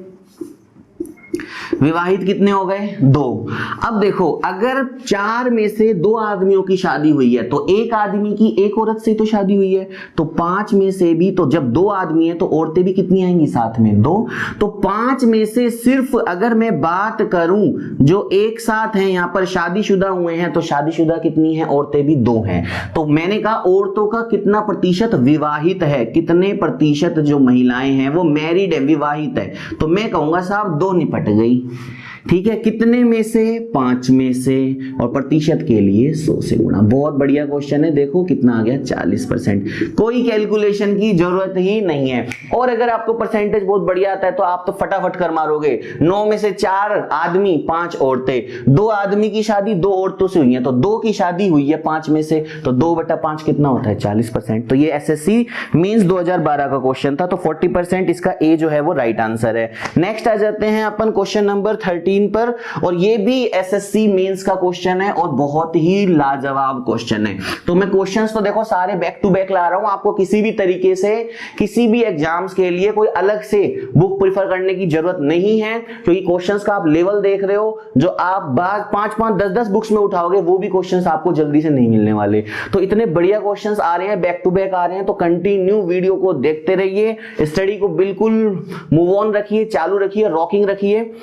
विवाहित कितने हो गए, 2। अब देखो अगर 4 में से 2 आदमियों की शादी हुई है, तो एक आदमी की एक औरत से तो शादी हुई है, तो 5 में से भी, तो जब 2 आदमी है तो औरतें भी कितनी आएंगी साथ में, 2। तो 5 में से सिर्फ अगर मैं बात करूं जो एक साथ हैं, यहां पर शादीशुदा हुए हैं, तो शादीशुदा कितनी है, औरतें भी 2 हैं। तो मैंने कहा औरतों का कितना प्रतिशत विवाहित है, कितने प्रतिशत जो महिलाएं हैं वो मैरिड है, विवाहित है, तो मैं कहूंगा साहब 2 निपट गई। ठीक है, कितने में से, 5 में से, और प्रतिशत के लिए 100 से गुणा। बहुत बढ़िया क्वेश्चन है, देखो कितना आ गया, 40%। कोई कैलकुलेशन की जरूरत ही नहीं है। और अगर आपको परसेंटेज बहुत बढ़िया आता है तो आप तो फटाफट कर मारोगे। 9 में से 4 आदमी 5 औरतें, 2 आदमी की शादी 2 औरतों से हुई है, तो 2 की शादी हुई है 5 में से, तो 2/5 कितना होता है, 40%। तो ये एसएससी मींस 2012 का क्वेश्चन था, तो 40% इसका ए जो है वो राइट आंसर है। नेक्स्ट आ जाते हैं अपन क्वेश्चन नंबर 13 पर, और ये भी एसएससी मेंस का क्वेश्चन है और बहुत ही लाजवाब क्वेश्चन है। तो मैं क्वेश्चंस तो देखो सारे बैक टू बैक ला रहा हूं, आपको किसी भी तरीके से किसी भी एग्जाम्स के लिए कोई अलग से बुक प्रिफर करने की जरूरत नहीं है, क्योंकि क्वेश्चंस का आप लेवल देख रहे हो, जो आप बाद 5-5 10-10 बुक्स में उठाओगे वो भी क्वेश्चंस आपको जल्दी से नहीं मिलने वाले। तो इतने बढ़िया क्वेश्चंस आ रहे हैं, बैक टू बैक आ रहे हैं, तो कंटिन्यू वीडियो को देखते रहिए, स्टडी को बिल्कुल मूव ऑन रखिए, चालू रखिए, रॉकिंग रखिए,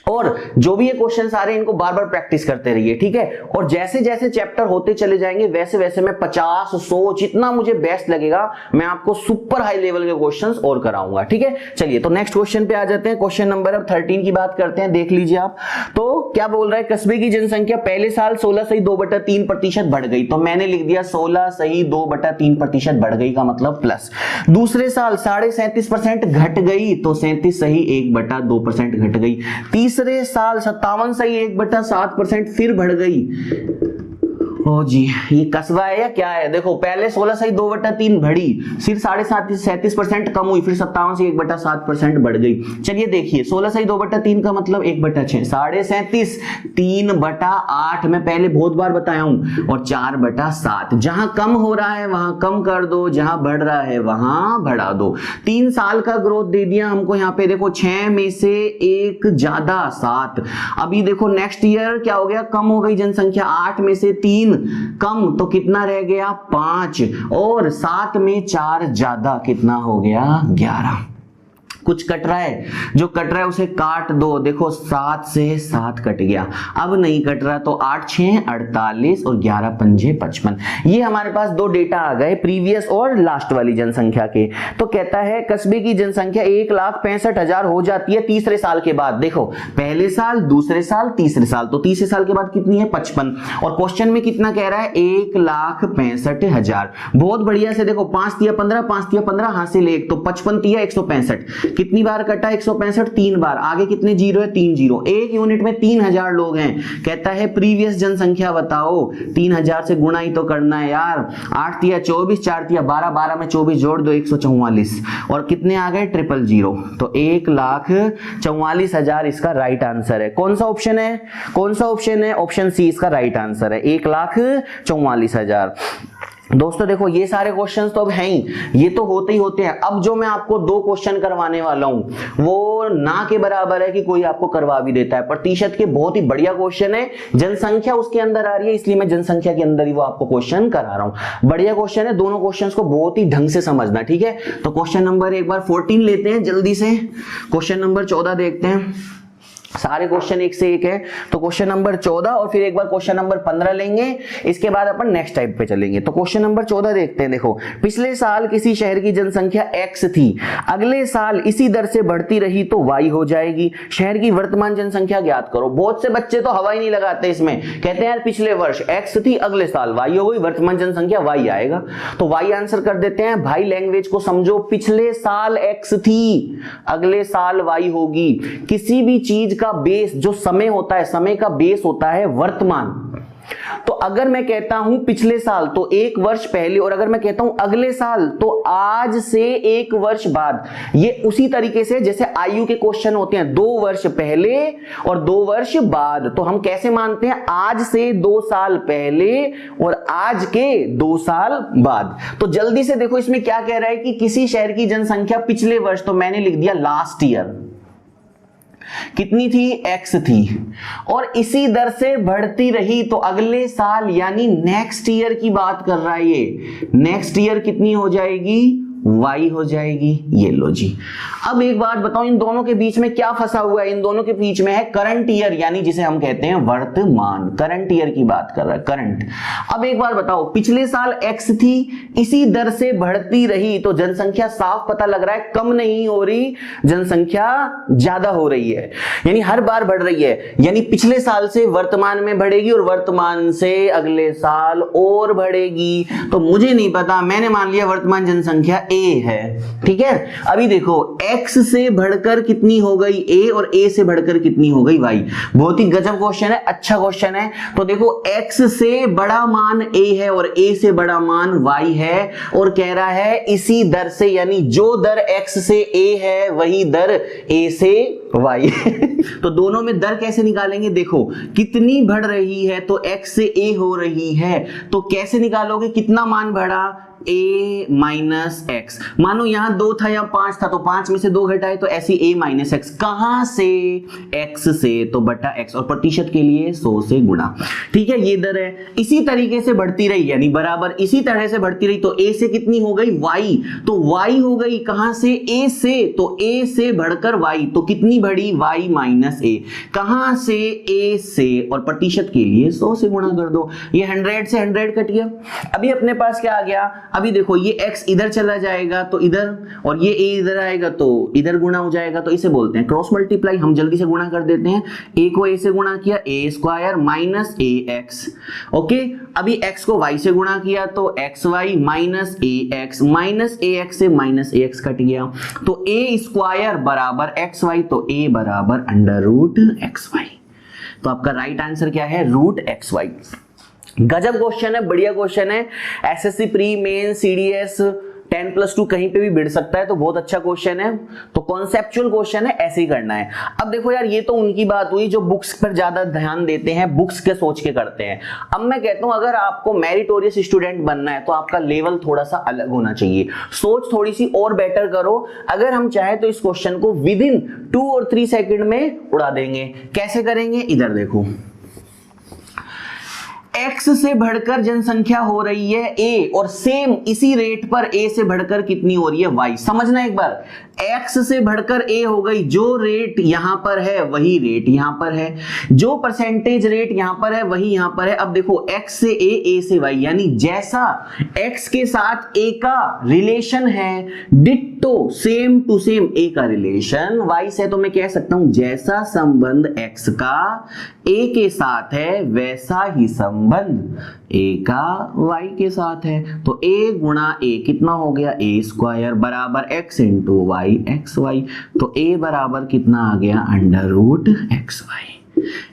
और जो भी ये क्वेश्चंस आ रहे हैं इनको बार बार प्रैक्टिस करते रहिए। ठीक है, और जैसे जैसे चैप्टर होते चले जाएंगे वैसे वैसे मैं 50-100 जितना मुझे बेस्ट लगेगा मैं आपको सुपर हाई लेवल के क्वेश्चंस और कराऊंगा। ठीक है, चलिए तो नेक्स्ट क्वेश्चन पे आ जाते हैं। क्वेश्चन नंबर अब 13 की बात करते हैं, देख लीजिए आप। तो क्या बोल रहा है, कस्बे की जनसंख्या पहले साल 16.2/3% बढ़ गई, तो मैंने लिख दिया 16.2/3% बढ़ गई का मतलब प्लस। दूसरे साल 37.5% घट गई, तो 37.1/2% घट गई। तीसरे साल 57.1/7% फिर बढ़ गई, ओ जी, ये कस्बा है या क्या है? देखो पहले 16 सही 2/3 बढ़ी, फिर 37% कम हुई, फिर 57 से 1/7% बढ़ गई। चलिए देखिए 16 सही 2/3 का मतलब 1/6, 37.5, 3/8 मैं पहले बहुत बार बताया हूं, और 4/7। जहां कम हो रहा है वहां कम कर दो, जहां बढ़ रहा है वहां बढ़ा दो। 3 साल का ग्रोथ दे दिया हमको यहाँ पे, देखो 6 में से 1 ज्यादा 7। अभी देखो नेक्स्ट ईयर क्या हो गया, कम हो गई जनसंख्या, 8 में से 3 कम तो कितना रह गया 5, और 7 में 4 ज्यादा कितना हो गया 11। कुछ कट रहा है, जो कट रहा है उसे काट दो, देखो 7 से 7 कट गया, अब नहीं कट रहा तो 8 6 48 और 11 पंजे 55। ये हमारे पास दो डेटा आ गए प्रीवियस और लास्ट वाली जनसंख्या के। तो कहता है कस्बे की जनसंख्या 1,65,000 हो जाती है तीसरे साल के बाद। देखो पहले साल, दूसरे साल, तीसरे साल, तो तीसरे साल के बाद कितनी है 55, और क्वेश्चन में कितना कह रहा है 1,65,000। बहुत बढ़िया से देखो 5 तिया 15, 5 तिया 15, हासिल 1, तो 55 तिया 165। कितनी बार कटा 165? 3 बार। आगे कितने जीरो है? 3 जीरो। एक यूनिट में 3000 लोग हैं। कहता है प्रीवियस जनसंख्या बताओ। 3000 से गुणा ही तो करना है यार। 8 तिया 24, 4 तिया 12, 12 में 24 जोड़ दो 144, और कितने आ गए 000। तो 1,44,000 इसका राइट आंसर है। कौन सा ऑप्शन है? कौन सा ऑप्शन है? ऑप्शन सी इसका राइट आंसर है, 1,44,000। दोस्तों देखो ये सारे क्वेश्चंस तो अब हैं ही, ये तो होते ही होते हैं। अब जो मैं आपको 2 क्वेश्चन करवाने वाला हूं वो ना के बराबर है कि कोई आपको करवा भी देता है। प्रतिशत के बहुत ही बढ़िया क्वेश्चन है, जनसंख्या उसके अंदर आ रही है इसलिए मैं जनसंख्या के अंदर ही वो आपको क्वेश्चन करा रहा हूं। बढ़िया क्वेश्चन है, दोनों क्वेश्चंस को बहुत ही ढंग से समझना, ठीक है। तो क्वेश्चन नंबर एक बार 14 लेते हैं जल्दी से। क्वेश्चन नंबर 14 देखते हैं, सारे क्वेश्चन एक से एक है। तो क्वेश्चन नंबर 14 और फिर एक बार क्वेश्चन नंबर 15 लेंगे, इसके बाद अपन नेक्स्ट टाइप पे चलेंगे। तो क्वेश्चन नंबर 14 देखते हैं। देखो पिछले साल किसी शहर की जनसंख्या x थी, अगले साल इसी दर से बढ़ती रही तो y हो जाएगी। शहर की वर्तमान जनसंख्या ज्ञात करो। बहुत से बच्चे तो हवा ही नहीं लगाते इसमें, कहते हैं यार पिछले वर्ष x थी, अगले साल y हो गई, वर्तमान जनसंख्या y आएगा। तो y आंसर कर देते हैं। भाई लैंग्वेज को समझो, पिछले साल x थी, अगले साल y होगी। किसी भी चीज का बेस जो समय होता है, समय का बेस होता है वर्तमान। तो अगर मैं कहता हूं पिछले साल तो 1 वर्ष पहले, और अगर मैं कहता हूं अगले साल तो आज से 1 वर्ष बाद। ये उसी तरीके से जैसे आयु के क्वेश्चन होते हैं, 2 वर्ष पहले और 2 वर्ष बाद। तो हम कैसे मानते हैं? आज से 2 साल पहले और आज के 2 साल बाद। तो जल्दी से देखो इसमें क्या कह रहा है कि किसी शहर की जनसंख्या पिछले वर्ष, तो मैंने लिख दिया लास्ट ईयर, कितनी थी? x थी, और इसी दर से बढ़ती रही तो अगले साल यानी नेक्स्ट ईयर की बात कर रहा है ये। नेक्स्ट ईयर कितनी हो जाएगी? y हो जाएगी। ये लो जी। अब एक बात बताओ, इन दोनों के बीच में क्या फंसा हुआ है? इन दोनों के बीच में है करंट ईयर, यानी जिसे हम कहते हैं वर्तमान। करंट ईयर की बात कर रहा है, करंट। अब एक बार बताओ, पिछले साल x थी, इसी दर से बढ़ती रही, तो जनसंख्या साफ पता लग रहा है कम नहीं हो रही, जनसंख्या ज्यादा हो रही है, यानी हर बार बढ़ रही है। यानी पिछले साल से वर्तमान में बढ़ेगी और वर्तमान से अगले साल और बढ़ेगी। तो मुझे नहीं पता, मैंने मान लिया वर्तमान जनसंख्या a है, ठीक है। अभी देखो x से बढ़कर कितनी हो गई a, और a से बढ़कर कितनी हो गई y। बहुत ही गजब क्वेश्चन है, अच्छा क्वेश्चन है। तो देखो x से बड़ा मान a है और a से बड़ा मान y है, और कह रहा है इसी दर से, यानी जो दर x से a है वही दर a से y। तो दोनों में दर कैसे निकालेंगे? देखो कितनी बढ़ रही है तो x से a हो रही है, तो कैसे निकालोगे? कितना मान बढ़ा? a minus x. मानो यहां 2 था या 5 था, तो 5 में से 2 घटाए तो ऐसी a माइनस एक्स। कहां से? x से, तो बटा x, और प्रतिशत के लिए 100 से गुणा, ठीक है। ये दर है, इसी तरीके से बढ़ती रही, यानी बराबर इसी तरह से बढ़ती रही, तो a से कितनी हो गई? y। तो y हो गई कहां से? a से, तो a से बढ़कर y, तो कितनी बढ़ी? y minus a। कहां से? a से, और प्रतिशत के लिए 100 से गुणा कर दो। ये 100 से 100 कट गया। अभी अपने पास क्या आ गया? अभी देखो ये x इधर चला जाएगा तो इधर, और ये a इधर आएगा तो इधर गुणा हो जाएगा, तो इसे बोलते हैं क्रॉस मल्टीप्लाई। हम जल्दी से गुणा कर देते हैं। a को a से गुणा किया, a square minus ax। Okay, अभी x को y से गुणा किया तो xy माइनस ax से माइनस ax कट गया, तो a स्क्वायर बराबर xy, तो a बराबर अंडर रूट xy। तो आपका राइट आंसर क्या है? Root xy। गजब क्वेश्चन है, बढ़िया क्वेश्चन है। एसएससी प्री, मेन, सीडीएस, 10+2 कहीं पे भी बिड़ सकता है, तो बहुत अच्छा क्वेश्चन है। तो कॉन्सेप्चुअल क्वेश्चन है, ऐसे ही करना है। अब देखो यार, ये तो उनकी बात हुई जो बुक्स पर ज्यादा ध्यान देते हैं, बुक्स के सोच के करते हैं। अब मैं कहता हूं अगर आपको मेरिटोरियस स्टूडेंट बनना है तो आपका लेवल थोड़ा सा अलग होना चाहिए, सोच थोड़ी सी और बेटर करो। अगर हम चाहे तो इस क्वेश्चन को विद इन 2 और 3 सेकंड में उड़ा देंगे। कैसे करेंगे, इधर देखो। X से बढ़कर जनसंख्या हो रही है A, और सेम इसी रेट पर A से बढ़कर कितनी हो रही है Y। समझना एक बार, X से बढ़कर A हो गई, जो रेट यहां पर है वही रेट यहां पर है, जो परसेंटेज रेट यहां पर है वही यहां पर है। अब देखो X से A से Y, यानी जैसा X के साथ A का रिलेशन है, ditto same to same A का रिलेशन Y से, तो मैं कह सकता हूं जैसा संबंध X का A के साथ है वैसा ही संबंध A का Y के साथ है। तो A गुणा A कितना हो गया, A² बराबर X इंटू Y XY। तो A बराबर कितना आ गया, √XY।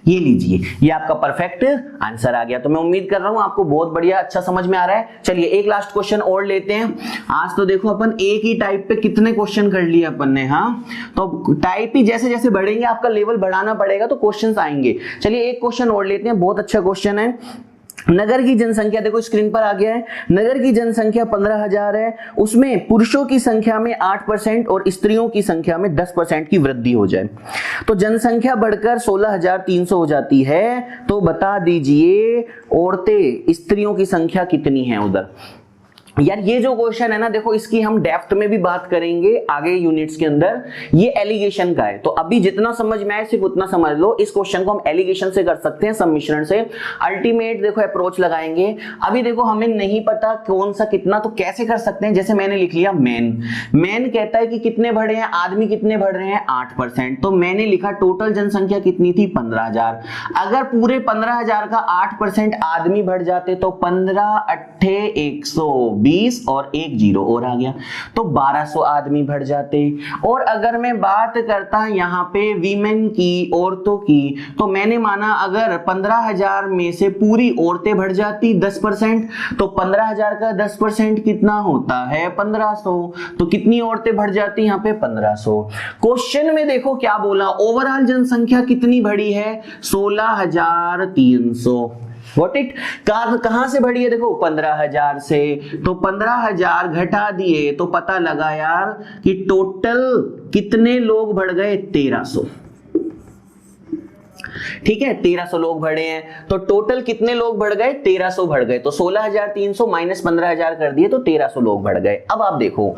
ये लीजिए, ये आपका परफेक्ट आंसर आ गया। तो मैं उम्मीद कर रहा हूं आपको बहुत बढ़िया अच्छा समझ में आ रहा है। चलिए एक लास्ट क्वेश्चन और लेते हैं। आज तो देखो अपन एक ही टाइप पे कितने क्वेश्चन कर लिए अपन ने, हाँ। तो टाइप ही जैसे जैसे बढ़ेंगे आपका लेवल बढ़ाना पड़ेगा, तो क्वेश्चंस आएंगे। चलिए एक क्वेश्चन और लेते हैं, बहुत अच्छा क्वेश्चन है। नगर की जनसंख्या देखो स्क्रीन पर आ गया है। नगर की जनसंख्या 15,000 है, उसमें पुरुषों की संख्या में 8% और स्त्रियों की संख्या में 10% की वृद्धि हो जाए तो जनसंख्या बढ़कर 16,300 हो जाती है। तो बता दीजिए औरतें, स्त्रियों की संख्या कितनी है उधर। यार ये जो क्वेश्चन है ना, देखो इसकी हम डेप्थ में भी बात करेंगे आगे यूनिट्स के अंदर। ये एलिगेशन का है, तो अभी जितना समझ में आए सिर्फ उतना समझ लो। इस क्वेश्चन को हम एलिगेशन से कर सकते हैं, सम्मिश्रण से। अल्टीमेट देखो अप्रोच लगाएंगे। अभी देखो हमें नहीं पता कौन सा कितना, तो कैसे कर सकते हैं, जैसे मैंने लिख लिया मैन कहता है कि कितने बढ़े हैं, आदमी कितने बढ़ रहे हैं, 8%। तो मैंने लिखा टोटल जनसंख्या कितनी थी, 15,000। अगर पूरे 15,000 का 8% आदमी बढ़ जाते तो 15 8 120 और 1 0 और आ गया, तो 1200 आदमी बढ़ जाते। और अगर मैं बात करता यहां पे वीमेन की, औरतों की, तो मैंने माना अगर 15,000 में से पूरी औरतें बढ़ जाती 10%, तो 15,000 का 10% कितना होता है, 1500। तो कितनी औरतें बढ़ जाती यहां पे, 1500। क्वेश्चन में देखो क्या बोला, ओवरऑल जनसंख्या कितनी बढ़ी है, 16,300। Got it? कहां से बढ़ी है, देखो 15,000 से। तो 15,000 घटा दिए तो पता लगा यार कि टोटल कितने लोग बढ़ गए, 1300। ठीक है, 1300 लोग बढ़े हैं, तो टोटल कितने लोग बढ़ गए, 1300 बढ़ गए। तो 16,300 माइनस 15,000 कर दिए तो 1300 लोग बढ़ गए। अब आप देखो,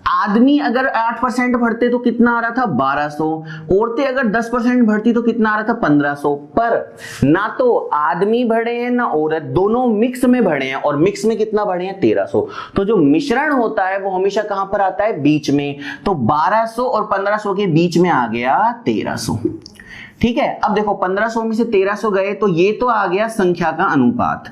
आदमी अगर 8% बढ़ते तो कितना आ रहा था, 1200। औरतें अगर 10% बढ़ती तो कितना आ रहा था, 1500। पर ना तो आदमी बढ़े हैं ना औरत, दोनों मिक्स में बढ़े हैं, और मिक्स में कितना बढ़े हैं, 1300। तो जो मिश्रण होता है वो हमेशा कहां पर आता है, बीच में। तो 1200 और 1500 के बीच में आ गया 1300। ठीक है, अब देखो 1500 में से 1300 गए तो ये तो आ गया संख्या का अनुपात।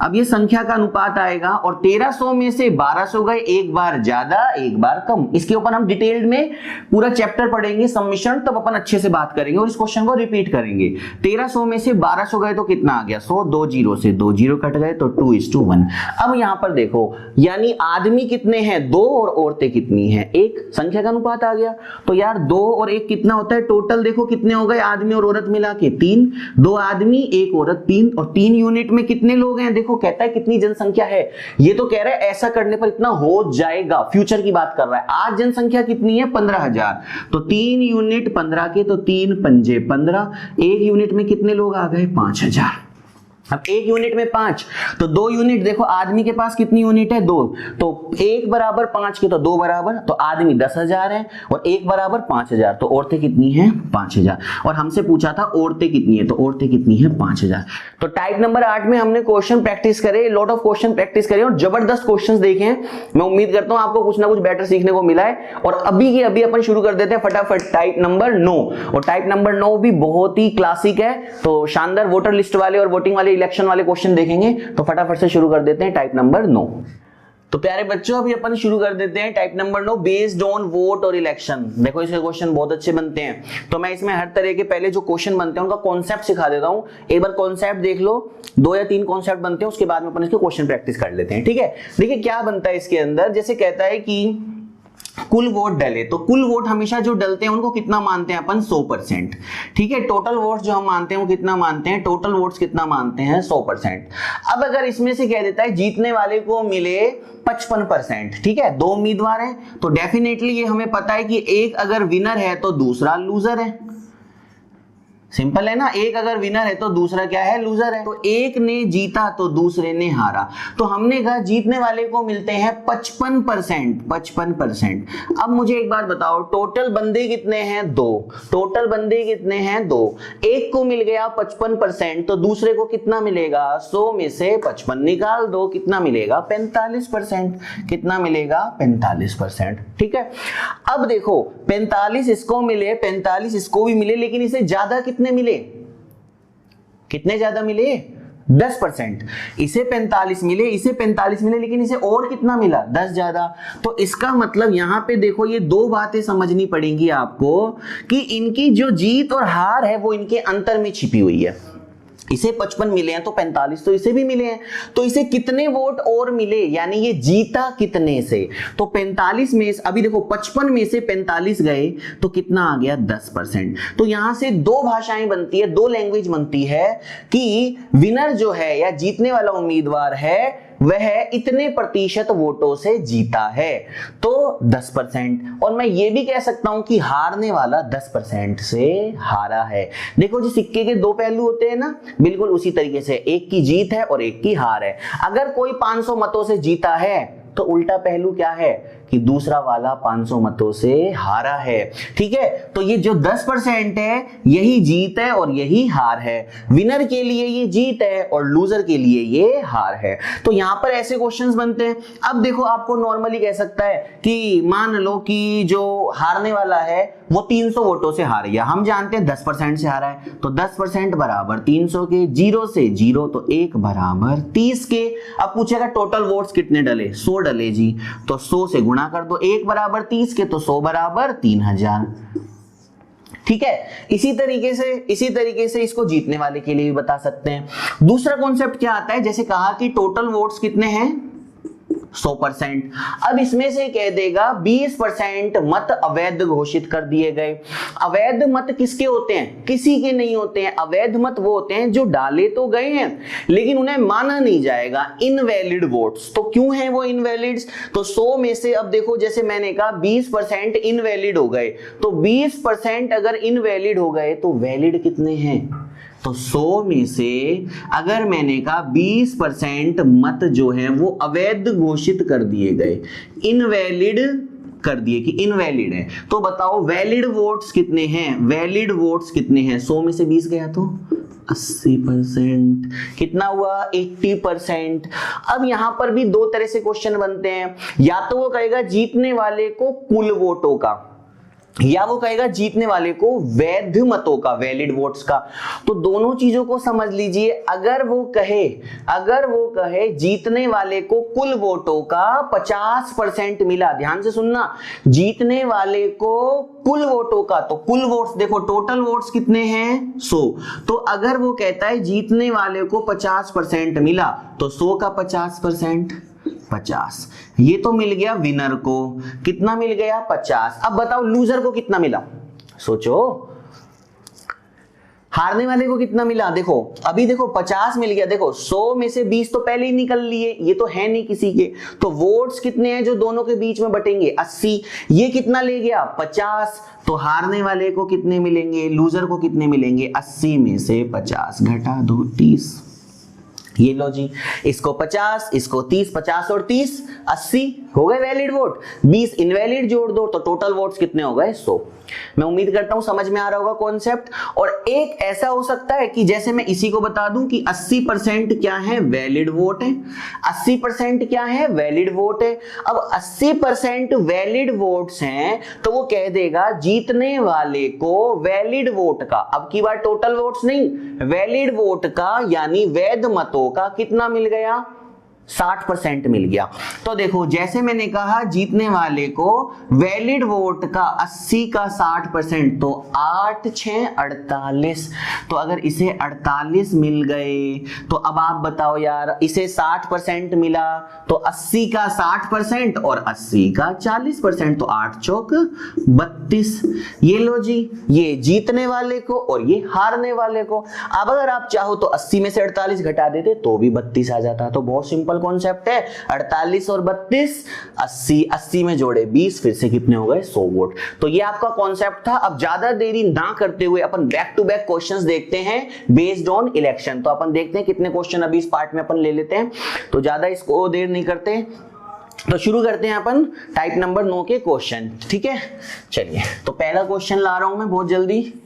अब ये संख्या का अनुपात आएगा, और 1300 में से 1200 गए, एक बार ज्यादा एक बार कम। इसके ऊपर हम डिटेल्ड में पूरा चैप्टर पढ़ेंगे सम्मिश्रण, तब अपन अच्छे से बात करेंगे और इस क्वेश्चन को रिपीट करेंगे। 1300 में से 1200 गए तो कितना आ गया, 100। 2 0 से 2 0 कट गए तो 2:1। अब यहां पर देखो, यानी आदमी कितने हैं, 2, और औरतें कितनी हैं, 1। संख्या का अनुपात आ गया। तो यार 2 और 1 कितना होता है, टोटल देखो कितने हो गए, आदमी और औरत मिला के 3। 2 आदमी 1 औरत 3, और 3 यूनिट में कितने लोग हैं, देखो कहता है कितनी जनसंख्या है। ये तो कह रहा है ऐसा करने पर इतना हो जाएगा, फ्यूचर की बात कर रहा है। आज जनसंख्या कितनी है, 15,000। तो 3 यूनिट 15 के, तो 3 पंजे 15। 1 यूनिट में कितने लोग आ गए, 5,000। अब 1 यूनिट में 5, तो 2 यूनिट देखो, आदमी के पास कितनी यूनिट है, 2। तो 1 बराबर 5 के, तो 2 बराबर, तो आदमी 10,000 है, और 1 बराबर 5,000। तो औरतें कितनी हैं, 5,000। और हमसे पूछा था औरतें कितनी है, तो औरतें कितनी है, 5,000। तो टाइप नंबर 8 में हमने क्वेश्चन प्रैक्टिस करे, लॉट ऑफ क्वेश्चन प्रैक्टिस करे, और जबरदस्त क्वेश्चन देखे हैं। मैं उम्मीद करता हूं आपको कुछ ना कुछ बेटर सीखने को मिला है। और अभी के अभी अपन शुरू कर देते हैं फटाफट टाइप नंबर 9। और टाइप नंबर 9 भी बहुत ही क्लासिक है, तो शानदार वोटर लिस्ट वाले और वोटिंग वाले, इलेक्शन वाले क्वेश्चन देखेंगे। तो फटाफट से शुरू कर देते हैं टाइप नंबर 9। तो प्यारे बच्चों अभी अपन शुरू कर देते हैं type number 9 based on vote और इलेक्शन। देखो इसके क्वेश्चन बहुत अच्छे बनते हैं, तो मैं इसमें हर तरह के पहले जो क्वेश्चन बनते हैं उनका कॉन्सेप्ट सिखा देता हूं। एक बार कॉन्सेप्ट देख लो, 2 या 3 कॉन्सेप्ट बनते हैं, उसके बाद में अपन इसके क्वेश्चन प्रैक्टिस कर लेते हैं। ठीक है, देखिए क्या बनता है इसके अंदर, जैसे कहता है कि कुल वोट डले, तो कुल वोट हमेशा जो डलते हैं उनको कितना मानते हैं अपन 100%। ठीक है, टोटल वोट्स जो हम मानते हैं वो कितना मानते हैं, टोटल वोट्स कितना मानते हैं 100%। अब अगर इसमें से कह देता है जीतने वाले को मिले 55%, ठीक है, 2 उम्मीदवार हैं तो डेफिनेटली ये हमें पता है कि एक अगर विनर है तो दूसरा लूजर है। सिंपल है ना, एक अगर विनर है तो दूसरा क्या है, लूजर है। तो एक ने जीता तो दूसरे ने हारा, तो हमने कहा जीतने वाले को मिलते हैं 55%। अब मुझे एक बात बताओ, टोटल बंदे कितने हैं 2, टोटल बंदे कितने हैं 2, एक को मिल गया 55% तो दूसरे को कितना मिलेगा, 100 में से 55 निकाल दो, कितना मिलेगा 45%, कितना मिलेगा 45%। ठीक है, अब देखो 45 इसको मिले, 45 इसको भी मिले, लेकिन इसे ज्यादा कितने मिले, कितने ज्यादा मिले 10%। इसे 45 मिले, इसे 45 मिले, लेकिन इसे और कितना मिला 10 ज्यादा। तो इसका मतलब यहां पे देखो ये 2 बातें समझनी पड़ेंगी आपको कि इनकी जो जीत और हार है वो इनके अंतर में छिपी हुई है। इसे 55 मिले हैं तो 45 तो इसे भी मिले हैं, तो इसे कितने वोट और मिले, यानी ये जीता कितने से, तो 45 में अभी देखो 55 में से 45 गए तो कितना आ गया 10%। तो यहां से 2 भाषाएं बनती है, 2 लैंग्वेज बनती है कि विनर जो है या जीतने वाला उम्मीदवार है वह इतने प्रतिशत वोटों से जीता है, तो 10%। और मैं ये भी कह सकता हूं कि हारने वाला 10% से हारा है। देखो जो सिक्के के 2 पहलू होते हैं ना, बिल्कुल उसी तरीके से एक की जीत है और एक की हार है। अगर कोई 500 मतों से जीता है तो उल्टा पहलू क्या है कि दूसरा वाला 500 मतों से हारा है। ठीक है, तो ये जो 10% है यही जीत है और यही हार है। विनर के लिए ये जीत है और लूजर के लिए ये हार है। तो यहां पर ऐसे क्वेश्चंस बनते हैं। अब देखो आपको नॉर्मली कह सकता है कि मान लो कि जो हारने वाला है वो 300 वोटों से हार गया, हम जानते हैं 10% से हारा है, तो 10% बराबर 300 के, 0 से 0 तो 1 बराबर 30 के। अब पूछेगा टोटल वोट्स कितने डले, 100 डले जी, तो 100 से गुणा कर दो, 1 बराबर 30 के, तो 100 बराबर 3000। ठीक है, इसी तरीके से इसको जीतने वाले के लिए भी बता सकते हैं। दूसरा कॉन्सेप्ट क्या आता है, जैसे कहा कि टोटल वोट्स कितने हैं 100%। अब इसमें से कह देगा 20% मत अवैध घोषित कर दिए गए। अवैध मत किसके होते हैं, किसी के नहीं होते हैं। अवैध मत वो होते हैं जो डाले तो गए हैं लेकिन उन्हें माना नहीं जाएगा, इनवैलिड वोट्स। तो क्यों हैं वो इनवैलिड्स, तो 100 में से अब देखो जैसे मैंने कहा 20% इनवैलिड हो गए, तो 20% अगर इनवैलिड हो गए तो वैलिड कितने हैं, तो 100 में से अगर मैंने कहा 20% मत जो है वो अवैध घोषित कर दिए गए, इनवैलिड कर दिए कि इनवैलिड है, तो बताओ वैलिड वोट्स कितने हैं, वैलिड वोट्स कितने हैं, 100 में से 20 गया तो 80%, कितना हुआ 80%। अब यहां पर भी 2 तरह से क्वेश्चन बनते हैं, या तो वो कहेगा जीतने वाले को कुल वोटों का, या वो कहेगा जीतने वाले को वैध मतों का, वैलिड वोट्स का। तो दोनों चीजों को समझ लीजिए। अगर वो कहे जीतने वाले को कुल वोटों का 50% मिला, ध्यान से सुनना, जीतने वाले को कुल वोटों का, तो कुल वोट्स देखो टोटल वोट्स कितने हैं 100, तो अगर वो कहता है जीतने वाले को 50% मिला तो 100 का 50% 50, ये तो मिल गया विनर को, कितना मिल गया 50। अब बताओ लूजर को कितना मिला, सोचो, हारने वाले को कितना मिला, देखो अभी देखो 50 मिल गया, देखो 100 में से 20 तो पहले ही निकल लिए, ये तो है नहीं किसी के, तो वोट्स कितने हैं जो दोनों के बीच में बटेंगे 80, ये कितना ले गया 50, तो हारने वाले को कितने मिलेंगे, लूजर को कितने मिलेंगे, 80 में से 50 घटा दो 30, ये लो जी, इसको 50, इसको 30, 50 और 30 80 हो गए वैलिड वोट, 20 इनवैलिड जोड़ दो तो टोटल वोट्स कितने हो गए 100। मैं उम्मीद करता हूं समझ में आ रहा होगा कॉन्सेप्ट। और एक ऐसा हो सकता है कि जैसे मैं इसी को बता दूं कि 80% क्या है, वैलिड वोट है, 80% क्या है, वैलिड वोट है। अब 80% वैलिड वोट्स हैं तो वो कह देगा जीतने वाले को वैलिड वोट का, अब की बार टोटल वोट्स नहीं, वैलिड वोट का यानी वैध मतों का कितना मिल गया 60% मिल गया। तो देखो जैसे मैंने कहा जीतने वाले को वैलिड वोट का 80 का 60%, तो 8 6 48। तो अगर इसे 48 मिल गए तो अब आप बताओ यार, इसे 60% मिला तो 80 का 60% और 80 का 40%, तो 8 चौक 32। ये लो जी, ये जीतने वाले को और ये हारने वाले को। अब अगर आप चाहो तो 80 में से 48 घटा देते तो भी 32 आ जाता। तो बहुत सिंपल कॉन्सेप्ट है, 48 और 32, 80 में जोड़े 20, फिर से कितने हो गए 100 वोट। तो ये आपका कॉन्सेप्ट था। अब ज्यादा देरी ना करते हुए अपन बैक टू बैक क्वेश्चंस देखते हैं बेस्ड ऑन इलेक्शन। तो अपन देखते हैं कितने क्वेश्चन अभी इस पार्ट में अपन ले लेते हैं, तो ज्यादा इसको देर नहीं करते, तो शुरू करते हैं अपन टाइप नंबर 9 के क्वेश्चन। ठीक है, चलिए तो पहला क्वेश्चन ला रहा हूं मैं बहुत जल्दी।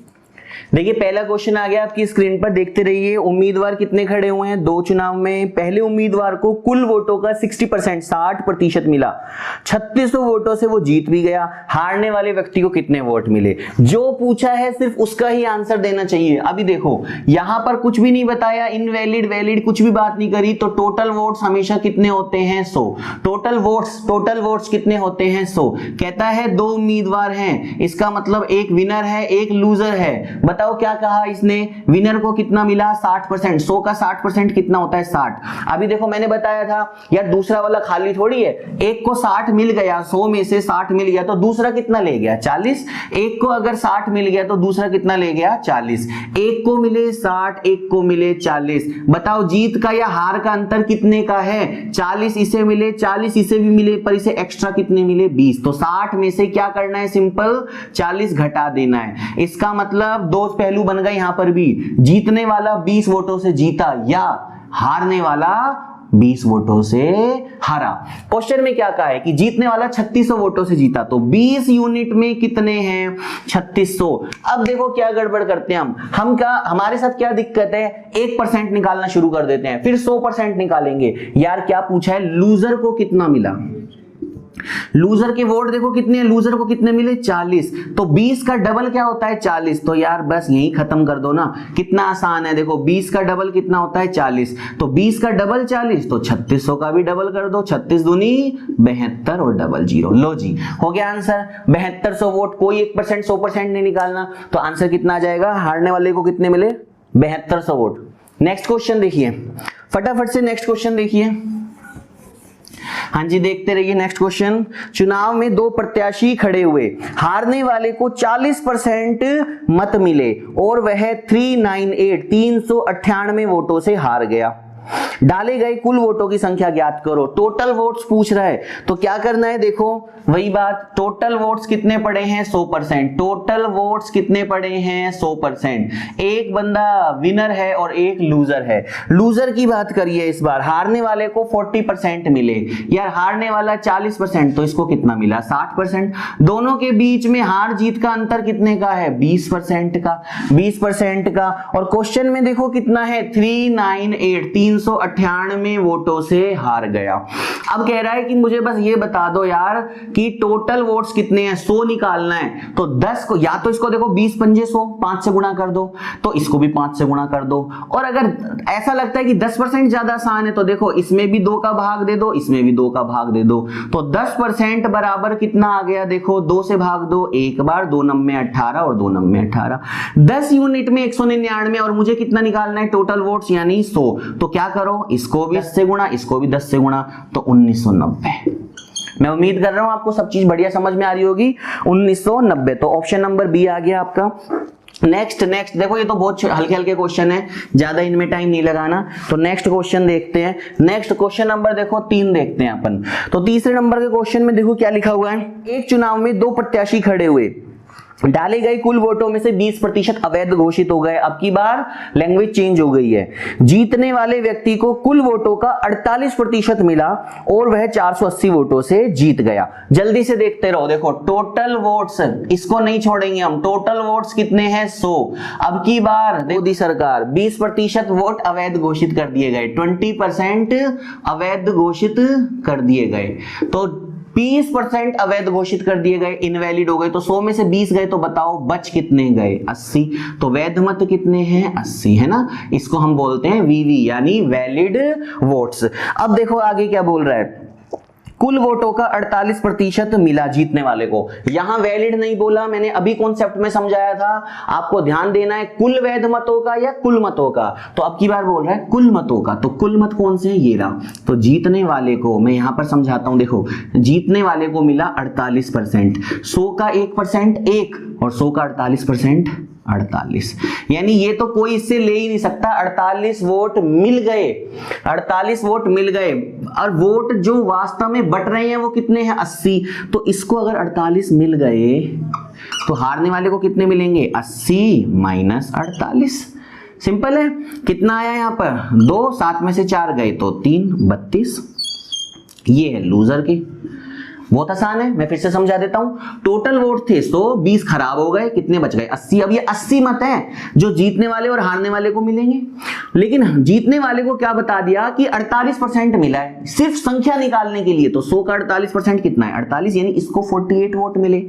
देखिए पहला क्वेश्चन आ गया आपकी स्क्रीन पर, देखते रहिए। उम्मीदवार कितने खड़े हुए हैं 2 चुनाव में। पहले उम्मीदवार को कुल वोटों का 60% 60% मिला, 3600 वोटों से वो जीत भी गया। हारने वाले व्यक्ति को कितने वोट मिले? जो पूछा है सिर्फ उसका ही आंसर देना चाहिए। अभी देखो यहां पर कुछ भी नहीं बताया, इनवैलिड वैलिड कुछ भी बात नहीं करी। तो टोटल वोट्स हमेशा कितने होते हैं 100। टोटल वोट्स कितने होते हैं 100। कहता है 2 उम्मीदवार हैं, इसका मतलब एक विनर है एक लूजर है। बताओ क्या कहा इसने, विनर को कितना मिला 60%। 100 का 60% कितना होता है 60। अभी देखो मैंने बताया था यार दूसरा वाला खाली थोड़ी है, एक को 60 मिल गया, 100 में से 60 मिल गया तो दूसरा कितना ले गया 40। एक को अगर 60 मिल गया तो दूसरा कितना ले गया 40। एक को मिले 60, एक को मिले 40। बताओ जीत का या हार का अंतर कितने का है? 40 इसे मिले, 40 इसे भी मिले, पर इसे एक्स्ट्रा कितने मिले 20। तो 60 में से क्या करना है, सिंपल 40 घटा देना है। इसका मतलब दो पहलू बन गए यहां पर भी, जीतने वाला 20 वोटों से जीता या हारने वाला 20 वोटों से हारा। क्वेश्चन में क्या कहा है कि जीतने वाला 3600 वोटों से जीता, तो 20 यूनिट में कितने हैं 3600। अब देखो क्या गड़बड़ करते हैं हम क्या, हमारे साथ क्या दिक्कत है, 1% निकालना शुरू कर देते हैं, फिर 100% निकालेंगे। यार क्या पूछा है, लूजर को कितना मिला, लूजर के वोट देखो कितने हैं, लूजर को कितने मिले 40। तो 20 का डबल क्या होता है 40। तो यार बस यही खत्म कर दो ना, कितना आसान है। देखो 20 का डबल कितना होता है 40, तो 20 का डबल 40, तो 3600 का भी डबल कर दो, 36 दूनी 72 और डबल 0। लो जी हो गया आंसर 7200 वोट। कोई 1% 100% नहीं निकालना, तो आंसर कितना आ जाएगा, हारने वाले को कितने मिले 7200 वोट। नेक्स्ट क्वेश्चन देखिए, फटाफट से नेक्स्ट क्वेश्चन देखिए। हाँ जी देखते रहिए नेक्स्ट क्वेश्चन। चुनाव में 2 प्रत्याशी खड़े हुए, हारने वाले को 40% मत मिले और वह 398 वोटों से हार गया। डाले गए कुल वोटों की संख्या ज्ञात करो। टोटल वोट्स पूछ रहा है, तो क्या करना है, देखो वही बात, टोटल वोट्स कितने पड़े हैं 100%। टोटल वोट्स कितने पड़े हैं 100%। एक बंदा विनर है और एक लूजर है। लूजर की बात करिए इस बार, हारने वाले को 40% मिले, यार हारने वाला 40%, तो इसको कितना मिला 60%। दोनों के बीच में हार जीत का अंतर कितने का है 20% का, 20% का। और क्वेश्चन में देखो कितना है 398 वोटों से हार गया। अब कह रहा है कि मुझे बस ये बता दो यार कि टोटल वोट्स कितने हैं, 100 निकालना है। तो 10 को, या तो इसको देखो 20 पंजे 100, 5 से गुणा कर दो, तो इसको भी 5 से गुणा कर दो। और अगर ऐसा लगता है कि 10% ज्यादा आसान है, तो देखो इसमें भी 2 का भाग दे दो, इसमें भी 2 का भाग दे दो। तो 10% बराबर कितना आ गया, देखो 2 से भाग दो एक बार, 2 9 18 और 2 9 18, 10 यूनिट में 199। और मुझे कितना निकालना है टोटल वोट्स यानी 100। तो क्या करो, इसको भी 10 से गुणा, इसको भी 10 से गुणा, तो 1990। मैं उम्मीद कर रहा हूं आपको सब चीज बढ़िया समझ में आ रही होगी। 1990, तो ऑप्शन नंबर बी आ गया आपका। नेक्स्ट देखो ये तो बहुत हल्के हल्के क्वेश्चन है, ज्यादा इनमें टाइम नहीं लगाना। तो नेक्स्ट क्वेश्चन देखते हैं। नेक्स्ट क्वेश्चन नंबर देखो 3 देखते हैं अपन। तो तीसरे नंबर के क्वेश्चन में देखो क्या लिखा हुआ है, एक चुनाव में 2 प्रत्याशी खड़े हुए, डाले गए कुल वोटों में से 20% अवैध घोषित हो गए। अब की बार लैंग्वेज चेंज हो गई है। जीतने वाले व्यक्ति को कुल वोटों का 48% मिला और वह 480 वोटों से जीत गया। जल्दी से देखते रहो, देखो टोटल वोट्स, इसको नहीं छोड़ेंगे हम, टोटल वोट्स कितने हैं 100। अब की बार मोदी सरकार 20% वोट अवैध घोषित कर दिए गए, 20% अवैध घोषित कर दिए गए। तो 20% अवैध घोषित कर दिए गए, इनवैलिड हो गए। तो 100 में से 20 गए तो बताओ बच कितने गए? 80। तो वैध मत कितने हैं? 80 है ना। इसको हम बोलते हैं वीवी यानी वैलिड वोट्स। अब देखो आगे क्या बोल रहा है, कुल वोटों का 48% मिला जीतने वाले को। यहां वैलिड नहीं बोला, मैंने अभी कॉन्सेप्ट में समझाया था, आपको ध्यान देना है कुल वैध मतों का या कुल मतों का। तो अब की बार बोल रहा है कुल मतों का। तो कुल मत कौन से हैं? ये रहा। तो जीतने वाले को मैं यहां पर समझाता हूं, देखो जीतने वाले को मिला 48%, 100 का 1% 1 और 100 का 48% 48, यानी ये तो कोई इससे ले ही नहीं सकता। 48 वोट मिल गए, 48 वोट मिल गए। और वोट जो वास्तव में बट रहे हैं वो कितने हैं? 80। तो इसको अगर 48 मिल गए तो हारने वाले को कितने मिलेंगे? 80 माइनस 48। सिंपल है। कितना आया यहां पर? 2, 7 में से 4 गए तो 3, 32। ये है लूजर की। बहुत आसान है, मैं फिर से समझा देता हूं। टोटल वोट थे 100, 20 खराब हो गए, कितने बच गए? 80। अब ये 80 मत हैं जो जीतने वाले और हारने वाले को मिलेंगे। लेकिन जीतने वाले को क्या बता दिया कि 48% मिला है, सिर्फ संख्या निकालने के लिए। तो 100 का 48% कितना है? 48, यानी इसको 48 वोट मिले।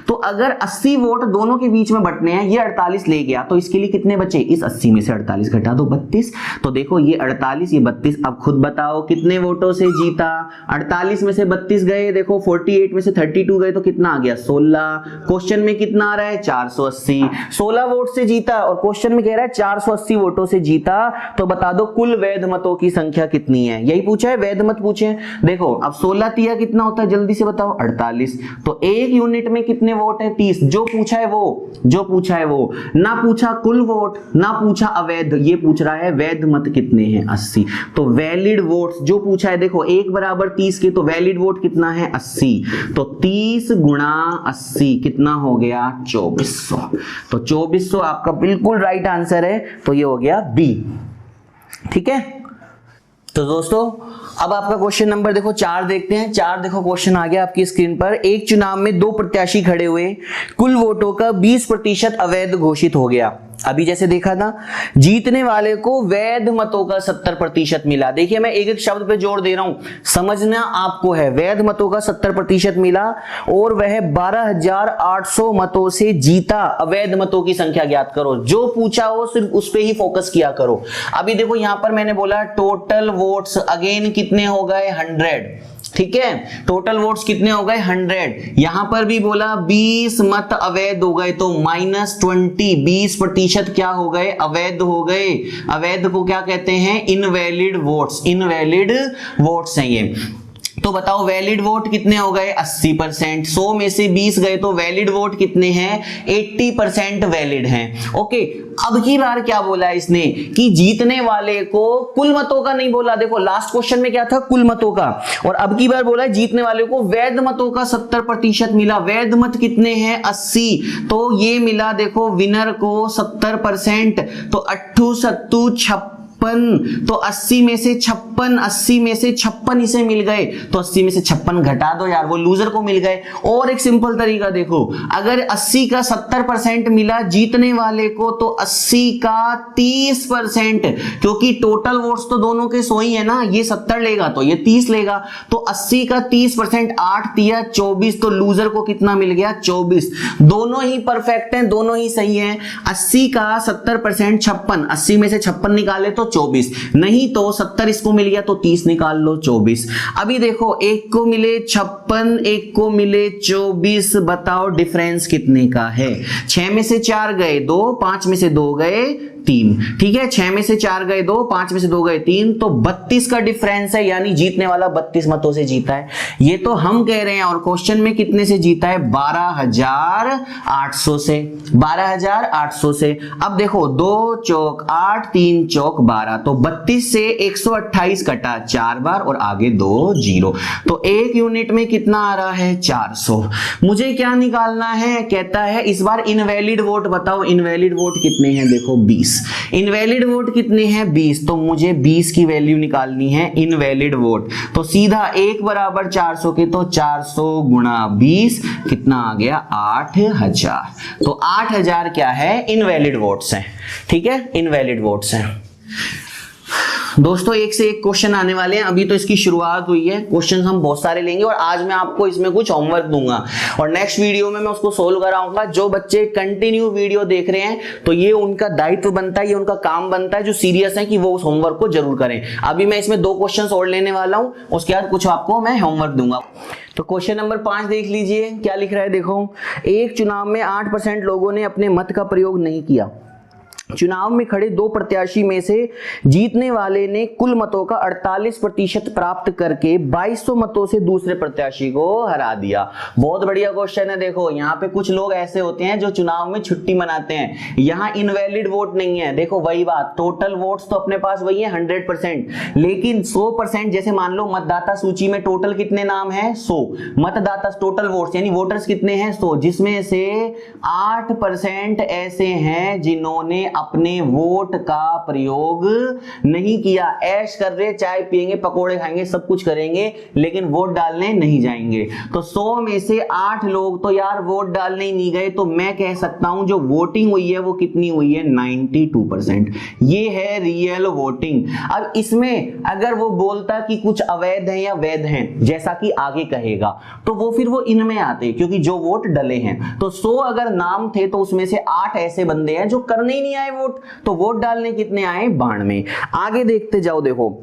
तो अगर 80 वोट दोनों के बीच में बटने हैं, ये 48 ले गया, तो इसके लिए कितने बचे? इस 80 में से 48 घटा दो, 32। तो देखो ये 48, ये 32। अब खुद बताओ कितने वोटों से जीता? 48 में से 32 गए, देखो 48 में से 32 गए तो कितना आ गया? 16। क्वेश्चन में कितना आ रहा है? 480। 16 वोट से जीता और क्वेश्चन में कह रहा है 480 वोटों से जीता। तो बता दो कुल वैध मतों की संख्या कितनी है? यही पूछा है, वैध मत पूछे। देखो अब 16 तिया कितना होता है? जल्दी से बताओ। 48। तो एक यूनिट में कितने वोट है? 30। जो पूछा है वो, जो पूछा है वो, ना पूछा कुल वोट, ना पूछा अवैध, ये पूछ रहा है वैध मत कितने हैं? 80। तो वैलिड वोट्स जो पूछा है, देखो 1 बराबर 30 के, तो वैलिड वोट कितना है? 80। तो 30 गुणा 80 कितना हो गया? 2400। तो 2400 आपका बिल्कुल राइट आंसर है। तो ये हो गया बी। ठीक है। तो दोस्तों अब आपका क्वेश्चन नंबर देखो 4 देखते हैं। 4 देखो क्वेश्चन आ गया आपकी स्क्रीन पर। एक चुनाव में 2 प्रत्याशी खड़े हुए, कुल वोटों का 20% अवैध घोषित हो गया। अभी जैसे देखा था, जीतने वाले को वैध मतों का 70% मिला। देखिए मैं एक एक शब्द पे जोर दे रहा हूं, समझना आपको है। वैध मतों का 70% मिला और वह 12,800 मतों से जीता। अवैध मतों की संख्या ज्ञात करो। जो पूछा हो सिर्फ उस पे ही फोकस किया करो। अभी देखो यहां पर मैंने बोला टोटल वोट्स अगेन कितने हो गए? 100। ठीक है, टोटल वोट्स कितने हो गए? 100। यहां पर भी बोला 20 मत अवैध हो गए, तो -20, 20% क्या हो गए? अवैध हो गए। अवैध को क्या कहते हैं? Invalid votes. इनवैलिड वोट्स हैं ये। तो बताओ वैलिड वोट कितने हो गए? 80%। 100 में से 20 गए तो वैलिड वोट कितने हैं? 80% वैलिड हैं। ओके, अब की बार क्या बोला इसने कि जीतने वाले को कुल मतों का नहीं बोला। देखो लास्ट क्वेश्चन में क्या था? कुल मतों का। और अब की बार बोला जीतने वाले को वैध मतों का 70% मिला। वैध मत कितने हैं? 80। तो ये मिला देखो विनर को 70%। तो 8 7 56। तो 80 में से 56, 80 में से 56 इसे मिल गए, तो 80 में से 56 घटा दो यार, वो लूजर को मिल गए। और एक सिंपल तरीका देखो, अगर 80 का 70% मिला जीतने वाले को, तो 80 का 30%, क्योंकि टोटल वोट्स तो दोनों के 100 ही है ना, ये 70 लेगा तो ये 30 लेगा, तो 80 का 30%, 8 तिया 24, तो लूजर को कितना मिल गया? 24। दोनों ही परफेक्ट हैं, दोनों ही सही हैं। 80 का 70% 56, 80 में से 56 निकाले तो 24, नहीं तो 70 इसको मिल गया तो 30 निकाल लो, 24। अभी देखो एक को मिले 56, एक को मिले 24, बताओ डिफरेंस कितने का है? 6 में से 4 गए 2, 5 में से 2 गए 3। ठीक है, 6 में से 4 गए 2, 5 में से 2 गए 3, तो 32 का डिफरेंस है, यानी जीतने वाला 32 मतों से जीता है। ये तो हम कह रहे हैं, और क्वेश्चन में कितने से जीता है? 12,800 से। 12,800 से। अब देखो 2 चौक 8, 3 चौक 12, तो 32 से 128 कटा 4 बार और आगे 2 0, तो एक यूनिट में कितना आ रहा है? 400। मुझे क्या निकालना है? कहता है इस बार इनवैलिड वोट बताओ। इनवैलिड वोट कितने हैं? देखो 20। इनवैलिड वोट कितने हैं? 20। तो मुझे 20 की वैल्यू निकालनी है इनवैलिड वोट। तो सीधा 1 बराबर 400 के, तो 400 गुणा 20 कितना आ गया? 8000। तो 8000 क्या है? इनवैलिड वोट्स हैं। ठीक है, इनवैलिड वोट्स हैं। दोस्तों एक से एक क्वेश्चन आने वाले हैं, अभी तो इसकी शुरुआत हुई है, क्वेश्चन हम बहुत सारे लेंगे और आज मैं आपको इसमें कुछ होमवर्क दूंगा और नेक्स्ट वीडियो में मैं उसको सोल्व कराऊंगा। जो बच्चे कंटिन्यू वीडियो देख रहे हैं तो ये उनका दायित्व बनता है, ये उनका काम बनता है, जो सीरियस है कि वो उस होमवर्क को जरूर करें। अभी मैं इसमें 2 क्वेश्चन और लेने वाला हूं, उसके बाद कुछ आपको मैं होमवर्क दूंगा। तो क्वेश्चन नंबर 5 देख लीजिए क्या लिख रहा है। देखो, एक चुनाव में 8% लोगों ने अपने मत का प्रयोग नहीं किया। चुनाव में खड़े 2 प्रत्याशी में से जीतने वाले ने कुल मतों का 48% प्राप्त करके 2200 मतों से दूसरे प्रत्याशी को हरा दिया। बहुत बढ़िया क्वेश्चन है। देखो यहाँ पे कुछ लोग ऐसे होते हैं जो चुनाव में छुट्टी मनाते हैं, यहाँ इनवैलिड वोट नहीं है। देखो वही बात, टोटल वोट्स तो अपने पास वही है 100%, लेकिन 100% जैसे मान लो मतदाता सूची में टोटल कितने नाम है 100, मतदाता टोटल वोट्स यानी वोटर्स कितने हैं 100, जिसमें से 8% ऐसे हैं जिन्होंने अपने वोट का प्रयोग नहीं किया। ऐश कर रहे, चाय पिएंगे, पकोड़े खाएंगे, सब कुछ करेंगे, लेकिन वोट डालने नहीं जाएंगे। तो 100 में से 8 लोग तो यार वोट डालने ही नहीं गए, तो मैं कह सकता हूं जो वोटिंग हुई है वो कितनी हुई है 92%। ये है रियल वोटिंग। अब इसमें अगर वो बोलता कि कुछ अवैध है या वैध है जैसा कि आगे कहेगा, तो वो फिर वो इनमें आते, क्योंकि जो वोट डले हैं। तो 100 अगर नाम थे तो उसमें से 8 ऐसे बंदे हैं जो करने ही नहीं आए वोट, तो वोट डालने कितने आए 92। आगे देखते जाओ, देखो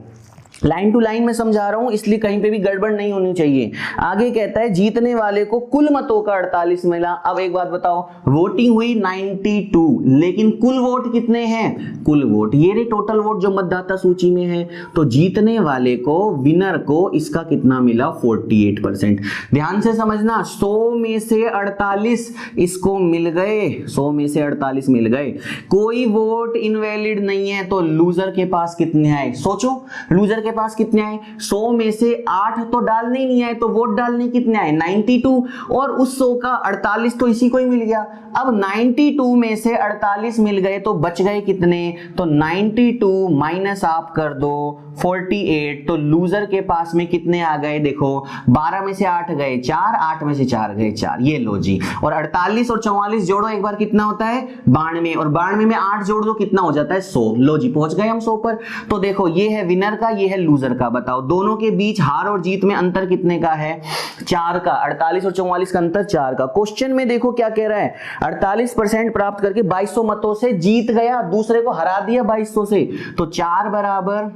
लाइन टू लाइन में समझा रहा हूं इसलिए कहीं पे भी गड़बड़ नहीं होनी चाहिए। आगे कहता है जीतने वाले को कुल मतों का 48 मिला। अब एक बात बताओ, वोटिंग हुई 92, लेकिन कुल वोट कितने हैं, कुल वोट ये रे टोटल वोट जो मतदाता सूची में है। तो जीतने वाले को, विनर को इसका कितना मिला 48%। ध्यान से समझना, 100 में से 48 इसको मिल गए, 100 में से 48 मिल गए। कोई वोट इनवैलिड नहीं है, तो लूजर के पास कितने आए सोचो, लूजर के पास कितने आए 100 में से 8 तो डालने ही नहीं आए, तो वोट डालने कितने आए 92, और उस 100 का 48 तो इसी को ही मिल गया। अब 92 में से 48 मिल गए तो बच गए कितने, तो 92 माइनस आप कर दो 48, तो लूजर के पास में कितने आ गए, देखो 12 में से 8 गए 4, 8 में से 4 गए 4, ये लो जी। और 48 और 44 जोड़ो एक बार कितना होता है 92, और 92 में 8 जोड़ दो कितना हो जाता है 100। लो जी पहुंच गए हम 100 पर। तो देखो ये है विनर का, ये है लूजर का। बताओ दोनों के बीच हार और जीत में अंतर कितने का है 4 का, 48 और 44 का अंतर 4 का। क्वेश्चन में देखो क्या कह रहा है, 48% प्राप्त करके 2200 मतों से जीत गया, दूसरे को हरा दिया 2200 से, तो 4 बराबर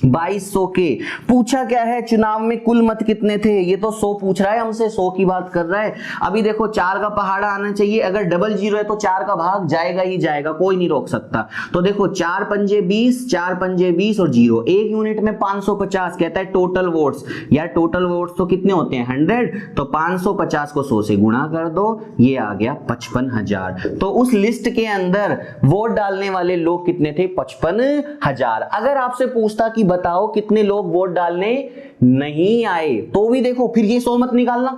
2200 के। पूछा क्या है चुनाव में कुल मत कितने थे, ये तो 100 पूछ रहा है हमसे, 100 की बात कर रहा है। अभी देखो 4 का पहाड़ा आना चाहिए, अगर डबल जीरो है तो 4 का भाग जाएगा ही जाएगा, कोई नहीं रोक सकता। तो देखो 4 पंजे 20, 4 पंजे 20 और 0, एक यूनिट में 550 कहता है टोटल वोट्स। यार टोटल वोट्स तो कितने होते हैं 100, तो 550 को 100 से गुणा कर दो, ये आ गया 55,000। तो उस लिस्ट के अंदर वोट डालने वाले लोग कितने थे 55,000। अगर आपसे पूछता कि बताओ कितने लोग वोट डालने नहीं आए, तो भी देखो फिर ये 100 मत निकालना,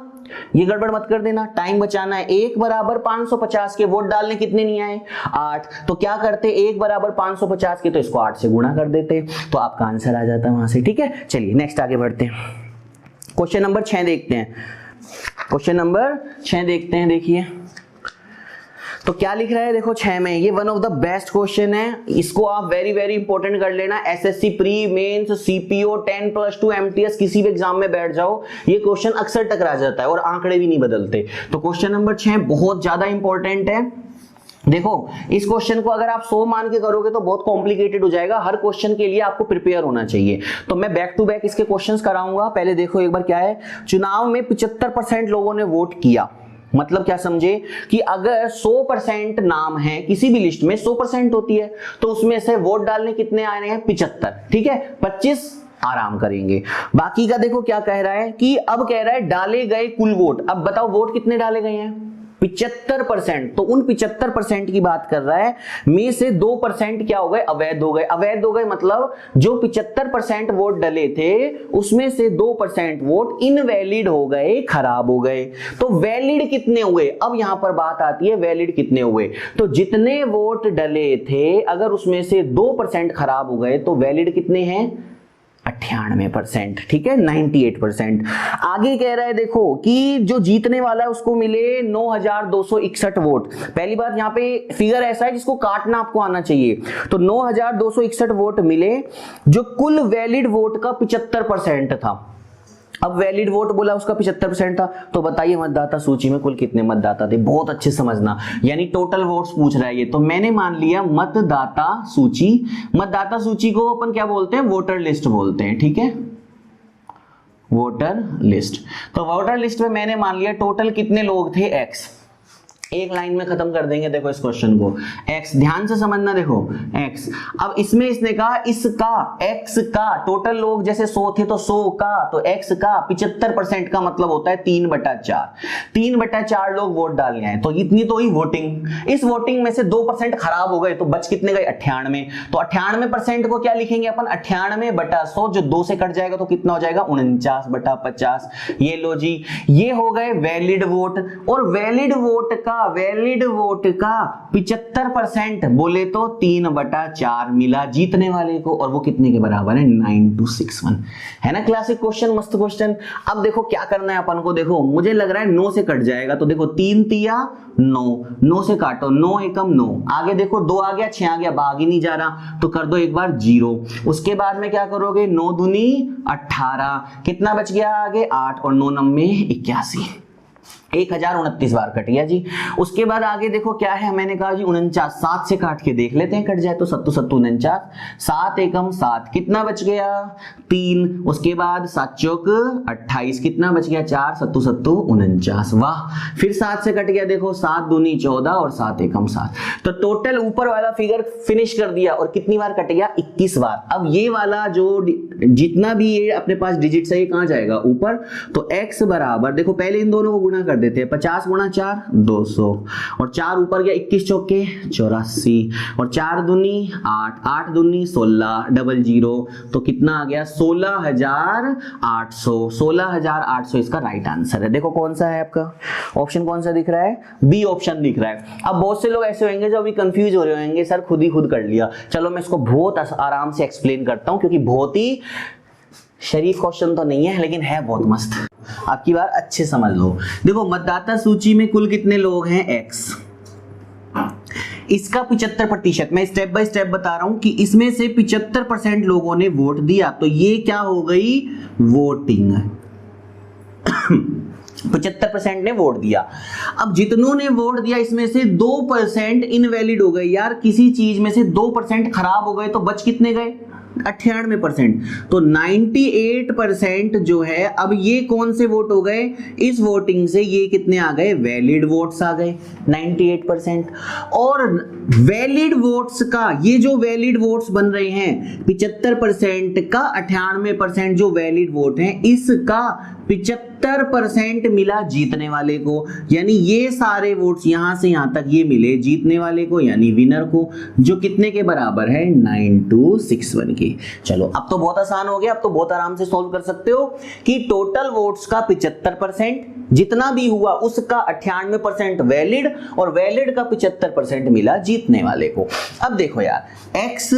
ये गड़बड़ मत कर देना, टाइम बचाना है। 1 बराबर 550 के वोट डालने कितने नहीं आए 8, तो क्या करते 1 बराबर 550 के, तो इसको 8 से गुणा कर देते, तो आपका आंसर आ जाता वहां से। ठीक है, चलिए नेक्स्ट आगे बढ़ते हैं। क्वेश्चन नंबर 6 देखते हैं, क्वेश्चन नंबर 6 देखते हैं। देखिए तो क्या लिख रहा है, देखो 6 में, ये one of the best question है, इसको आप वेरी वेरी इंपॉर्टेंट कर लेना। SSC pre mains CPO 10+2 MTS किसी भी एग्जाम में बैठ जाओ, ये क्वेश्चन अक्सर टकरा जाता है और आंकड़े भी नहीं बदलते। तो क्वेश्चन नंबर 6 बहुत ज्यादा इंपॉर्टेंट है। देखो इस क्वेश्चन को अगर आप 100 मान के करोगे तो बहुत कॉम्प्लिकेटेड हो जाएगा, हर क्वेश्चन के लिए आपको प्रिपेयर होना चाहिए। तो मैं बैक टू बैक इसके क्वेश्चंस कराऊंगा। पहले देखो एक बार क्या है, चुनाव में 75% लोगों ने वोट किया, मतलब क्या समझे कि अगर 100% नाम है किसी भी लिस्ट में 100% होती है, तो उसमें से वोट डालने कितने आ रहे हैं 75, ठीक है 25 आराम करेंगे। बाकी का देखो क्या कह रहा है कि अब कह रहा है डाले गए कुल वोट। अब बताओ वोट कितने डाले गए हैं 75%, तो उन 75% की बात कर रहा है, में से 2% क्या हो गए अवैध हो गए। अवैध हो गए मतलब जो 75% वोट डले थे उसमें से 2% वोट इनवैलिड हो गए, खराब हो गए। तो वैलिड कितने हुए, अब यहां पर बात आती है वैलिड कितने हुए। तो जितने वोट डले थे अगर उसमें से 2% खराब हो गए तो वैलिड कितने हैं 98%, ठीक है 98%। आगे कह रहा है देखो कि जो जीतने वाला है उसको मिले 9261 वोट। पहली बात यहाँ पे फिगर ऐसा है जिसको काटना आपको आना चाहिए। तो 9261 वोट मिले जो कुल वैलिड वोट का 75% था। अब वैलिड वोट बोला उसका 75% था, तो बताइए मतदाता सूची में कुल कितने मतदाता थे। बहुत अच्छे समझना, यानी टोटल वोट्स पूछ रहा है ये। तो मैंने मान लिया मतदाता सूची। मतदाता सूची को अपन क्या बोलते हैं, वोटर लिस्ट बोलते हैं, ठीक है, वोटर लिस्ट। तो वोटर लिस्ट में मैंने मान लिया टोटल कितने लोग थे, x। एक लाइन में खत्म कर देंगे देखो इस क्वेश्चन को। x, ध्यान से समझना, देखो x। अब इसमें इसने कहा इसका, x का टोटल लोग जैसे 100 थे तो 100 का, तो x का 75% का मतलब होता है 3/4। 3/4 लोग वोट डालने आए, तो इतनी तो ही वोटिंग। इस वोटिंग में से 2% खराब हो गए, तो बच कितने गए, 98। तो 98% को क्या लिखेंगे अपन, 98/100, जो 2 से कट जाएगा तो कितना हो जाएगा, 49/50। ये लो जी, ये हो गए वैलिड वोट। और वैलिड वोट का 75% बोले तो 3/4 मिला जीतने वाले को, और वो कितने के बराबर है, 9261। है ना क्लासिक क्वेश्चन, मस्त क्वेश्चन। अब देखो क्या करना है अपन को, देखो मुझे लग रहा है 9 से कट जाएगा, तो देखो 3 तिया 9, 9 से काटो, 9 एकम 9, आगे देखो 2 आ गया, 6 आ गया, भाग ही नहीं जा रहा, तो कर दो एक बार 0। उसके बाद में क्या करोगे, 9 दूनी 18, कितना बच गया आगे, 8, और 9 9 81, 1029 बार कट गया जी। उसके बाद आगे देखो क्या है, मैंने कहा जी 49, 7 से काट के देख लेते हैं, कट जाए तो 7 7 49, 7 एकम 7, कितना बच गया 3। उसके बाद 7 चौक 28, कितना बच गया 4, 7 7 49, वाह। फिर 7 से कट गया, देखो 7 दूनी 14 और 7 एकम 7। तो टोटल ऊपर वाला फिगर फिनिश कर दिया, और कितनी बार कट गया, 21 बार। अब ये वाला जो जितना भी ये अपने पास डिजिट है ये कहां जाएगा, ऊपर। तो x बराबर, देखो पहले इन दोनों को गुणा कर देते हैं, 50 गुणा 4 200, और 4 ऊपर गया, 21 चौके 84, और 4 दूनी 8, 8 दूनी 16, 00, तो कितना आ गया 16800। 16800 इसका राइट आंसर है। देखो कौन सा है आपका ऑप्शन, कौन सा दिख रहा है, बी ऑप्शन दिख रहा है। अब बहुत से लोग ऐसे होंगे जो अभी कंफ्यूज हो रहे होंगे, सर खुद ही खुद कर लिया। चलो मैं इसको बहुत आराम से एक्सप्लेन करता हूं, क्योंकि बहुत ही शरीफ क्वेश्चन तो नहीं है, लेकिन है बहुत मस्त। आपकी बात अच्छे समझ लो। देखो मतदाता सूची में कुल कितने लोग हैं, x। इसका 75%, मैं स्टेप बाय स्टेप बता रहा हूं कि इसमें से 75% लोगों ने वोट दिया, तो ये क्या हो गई, वोटिंग। 75% ने वोट दिया। अब जितनों ने वोट दिया इसमें से 2% इनवैलिड हो गए। यार किसी चीज में से 2% खराब हो गए, तो बच कितने गए, 98%। तो 98% जो है, अब ये कौन से वोट हो गए, इस वोटिंग से ये कितने आ गए, वैलिड वोट्स आ गए 98%। और वैलिड वोट्स का, ये जो वैलिड वोट्स बन रहे हैं 75% का 98% जो वैलिड वोट हैं, इसका 75% मिला जीतने वाले को। यानी ये सारे वोट्स यहां से यहां तक ये मिले जीतने वाले को, यानी विनर को, जो कितने के बराबर है, 9261 के। चलो अब तो बहुत आसान हो गया, अब तो बहुत आराम से सॉल्व कर सकते हो कि टोटल वोट्स का 75%, जितना भी हुआ उसका 98% वैलिड, और वैलिड का 75% मिला जीतने वाले को। अब देखो यार, x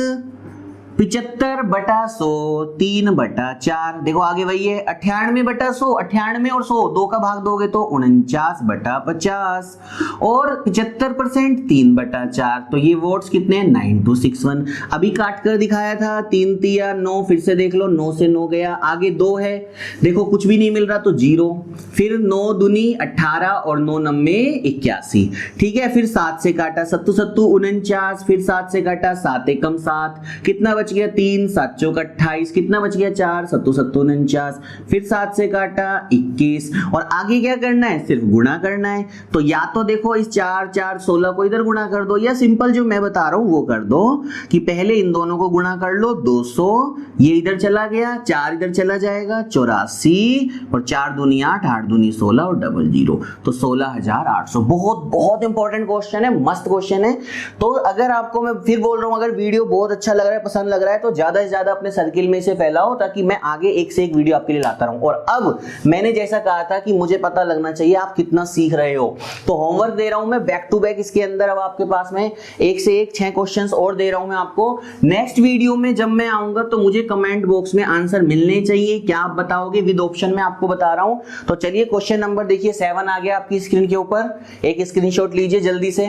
75/100 3/4, देखो आगे वही है 98/100, 98 और 100 2 का भाग दोगे तो 49/50, और 75% 3/4, तो ये वोट्स कितने हैं, 9261। अभी काट कर दिखाया था, 3 तिया 9, फिर से देख लो 9 से 9 गया, आगे 2 है, देखो कुछ भी नहीं मिल रहा तो 0, फिर 9 दूनी 18 और 9 9 81, ठीक है। फिर 7 से काटा, 7 7 49, फिर 7 से काटा, 7 एकम 7, कितना बच गया 3, 7 चौक 28, कितना बच गया 4, 7 7 49, फिर 7 से काटा 21, और आगे क्या करना है, सिर्फ गुणा करना है। तो या तो देखो इस 4 4 16 को इधर गुणा कर दो, या सिंपल जो मैं बता रहा हूं वो कर दो कि पहले इन दोनों को गुणा कर लो, 200, ये इधर चला गया, 4 इधर चला जाएगा, 84, और 4 दूनी 8, 8 दूनी 16, और 00, तो 16800। बहुत बहुत इंपॉर्टेंट क्वेश्चन है, मस्त क्वेश्चन है। तो अगर आपको, मैं फिर बोल रहा हूं, अगर वीडियो बहुत अच्छा लग रहा है, पसंद लग रहा है तो ज्यादा से ज्यादा अपने सर्किल में इसे फैलाओ, ताकि मैं आगे एक से एक वीडियो आपके लिए लाता रहूं। और अब मैंने जैसा कहा था कि मुझे पता लगना चाहिए आप कितना सीख रहे हो, तो होमवर्क दे रहा हूं मैं बैक टू बैक इसके अंदर। अब आपके पास में एक से एक 6 क्वेश्चंस और दे रहा हूं मैं आपको। नेक्स्ट वीडियो में जब मैं आऊंगा तो मुझे कमेंट बॉक्स में आंसर मिलने चाहिए, क्या आप बताओगे विद ऑप्शन में आपको बता रहा हूं। तो चलिए क्वेश्चन नंबर देखिए 7 आ गया आपकी स्क्रीन के ऊपर, एक स्क्रीनशॉट लीजिए जल्दी से।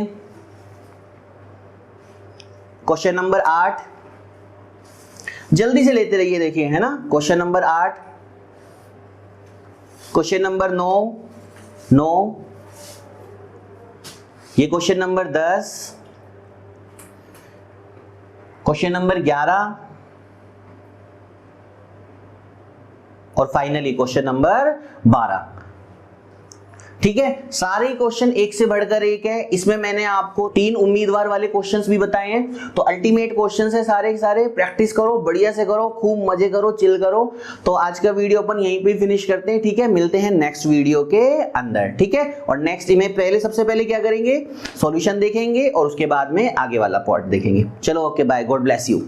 क्वेश्चन नंबर 8 जल्दी से लेते रहिए, देखिए है ना। क्वेश्चन नंबर 8, क्वेश्चन नंबर 9, ये क्वेश्चन नंबर 10, क्वेश्चन नंबर 11 और फाइनली क्वेश्चन नंबर 12। ठीक है, सारे क्वेश्चन एक से बढ़कर एक है। इसमें मैंने आपको 3 उम्मीदवार वाले क्वेश्चंस भी बताए हैं, तो अल्टीमेट क्वेश्चंस है सारे के सारे। प्रैक्टिस करो, बढ़िया से करो, खूब मजे करो, चिल करो। तो आज का वीडियो अपन यहीं पे फिनिश करते हैं, ठीक है। मिलते हैं नेक्स्ट वीडियो के अंदर, ठीक है। और नेक्स्ट में पहले सबसे पहले क्या करेंगे, सॉल्यूशन देखेंगे और उसके बाद में आगे वाला पार्ट देखेंगे। चलो okay bye, God bless you.